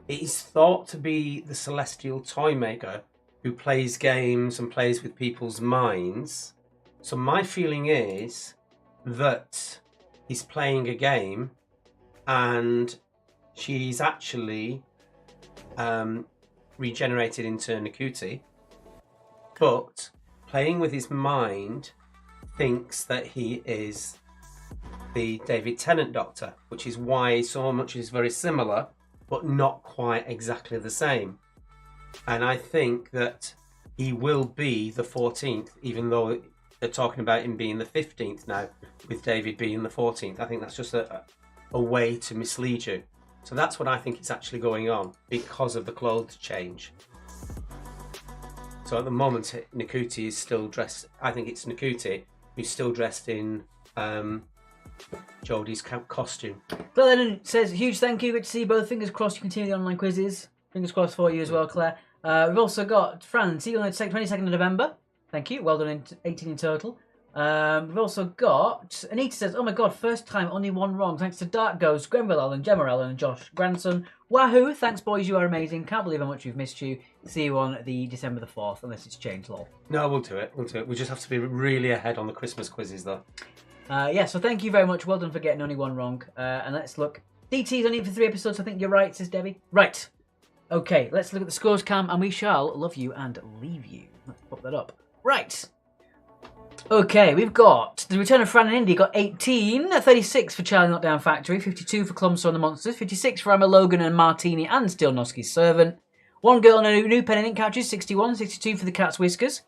It is thought to be the Celestial Toymaker who plays games and plays with people's minds. So my feeling is that he's playing a game and she's actually regenerated into Nakuti, but playing with his mind thinks that he is the David Tennant Doctor, which is why so much is very similar but not quite exactly the same. And I think that he will be the 14th, even though they're talking about him being the 15th now, with David being the 14th. I think that's just a way to mislead you. So that's what I think is actually going on because of the clothes change. So at the moment, Nakuti is still dressed. I think it's Nakuti who's still dressed in Jodie's costume. Claire Lennon says, huge thank you. Good to see you both. Fingers crossed you continue the online quizzes. Fingers crossed for you as well, Claire. We've also got Fran. See you on the 22nd of November. Thank you. Well done, 18 in total. We've also got Anita says, oh my god, first time, only one wrong. Thanks to Dark Ghost, Grenville Allen, Gemma Allen, and Josh Grandson. Wahoo! Thanks, boys. You are amazing. Can't believe how much we've missed you. See you on the December the 4th, unless it's changed, lol. No, we'll do it. We just have to be really ahead on the Christmas quizzes, though. Yeah, so thank you very much. Well done for getting only one wrong. And let's look. DT's only in for 3 episodes. I think you're right, says Debbie. Right. Okay, let's look at the scores cam, and we shall love you and leave you. Let's pop that up. Right. Okay, we've got the return of Fran and Indy, got 18, 36 for Charlie Knockdown Factory, 52 for Clumsor and the Monsters, 56 for Emma Logan and Martini and Still Noski's Servant, One Girl and a New Pen and Ink Couches, 61, 62 for the Cat's Whiskers.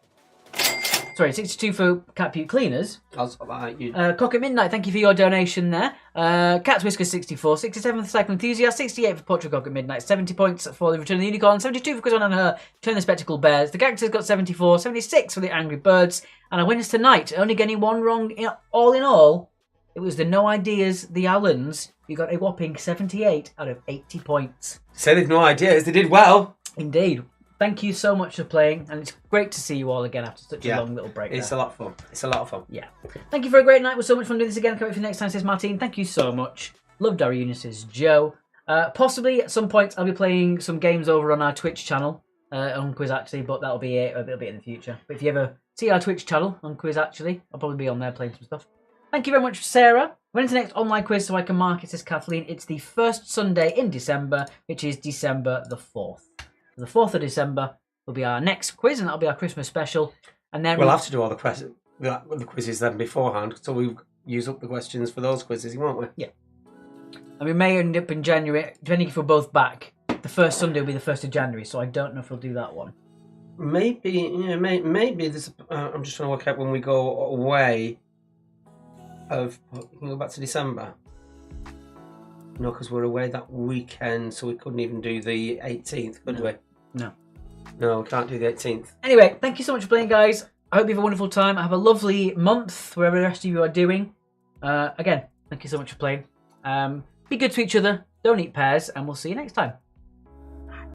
Sorry, 62 for Cat Puke Cleaners. Cock at Midnight, thank you for your donation there. Cat's Whiskers, 64. 67 for the Cycle Enthusiast. 68 for Portrait Cock at Midnight. 70 points for the Return of the Unicorn. 72 for Quiz on her Return of the Spectacle Bears. The Gangsters got 74. 76 for the Angry Birds. And our winners tonight, only getting one wrong all in all, it was the No Ideas, the Allens. You got a whopping 78 out of 80 points. Say they've no ideas. They did well. Indeed. Thank you so much for playing, and it's great to see you all again after such a long little break. It's a lot of fun. It's a lot of fun. Yeah. Thank you for a great night. It was so much fun doing this again. Can't wait for the next time, says Martine. Thank you so much. Loved our unit, says Joe. Possibly at some point I'll be playing some games over on our Twitch channel on Quiz Actually, but that'll be it. It'll be in the future. But if you ever see our Twitch channel on Quiz Actually, I'll probably be on there playing some stuff. Thank you very much, Sarah. When's the next online quiz so I can mark it, says Kathleen? It's the first Sunday in December, which is December the 4th. The 4th of December will be our next quiz, and that'll be our Christmas special. And then we'll have to do all the quizzes then beforehand, so we use up the questions for those quizzes, won't we? Yeah. And we may end up in January, depending if we're both back. The first Sunday will be the 1st of January, so I don't know if we'll do that one. Maybe, yeah, maybe there's. I'm just trying to work out when we go away. We can go back to December. No, because we're away that weekend, so we couldn't even do the 18th, could we? No, we can't do the 18th. Anyway, thank you so much for playing, guys. I hope you have a wonderful time. Have a lovely month, wherever the rest of you are doing. Again, thank you so much for playing. Be good to each other. Don't eat pears, and we'll see you next time.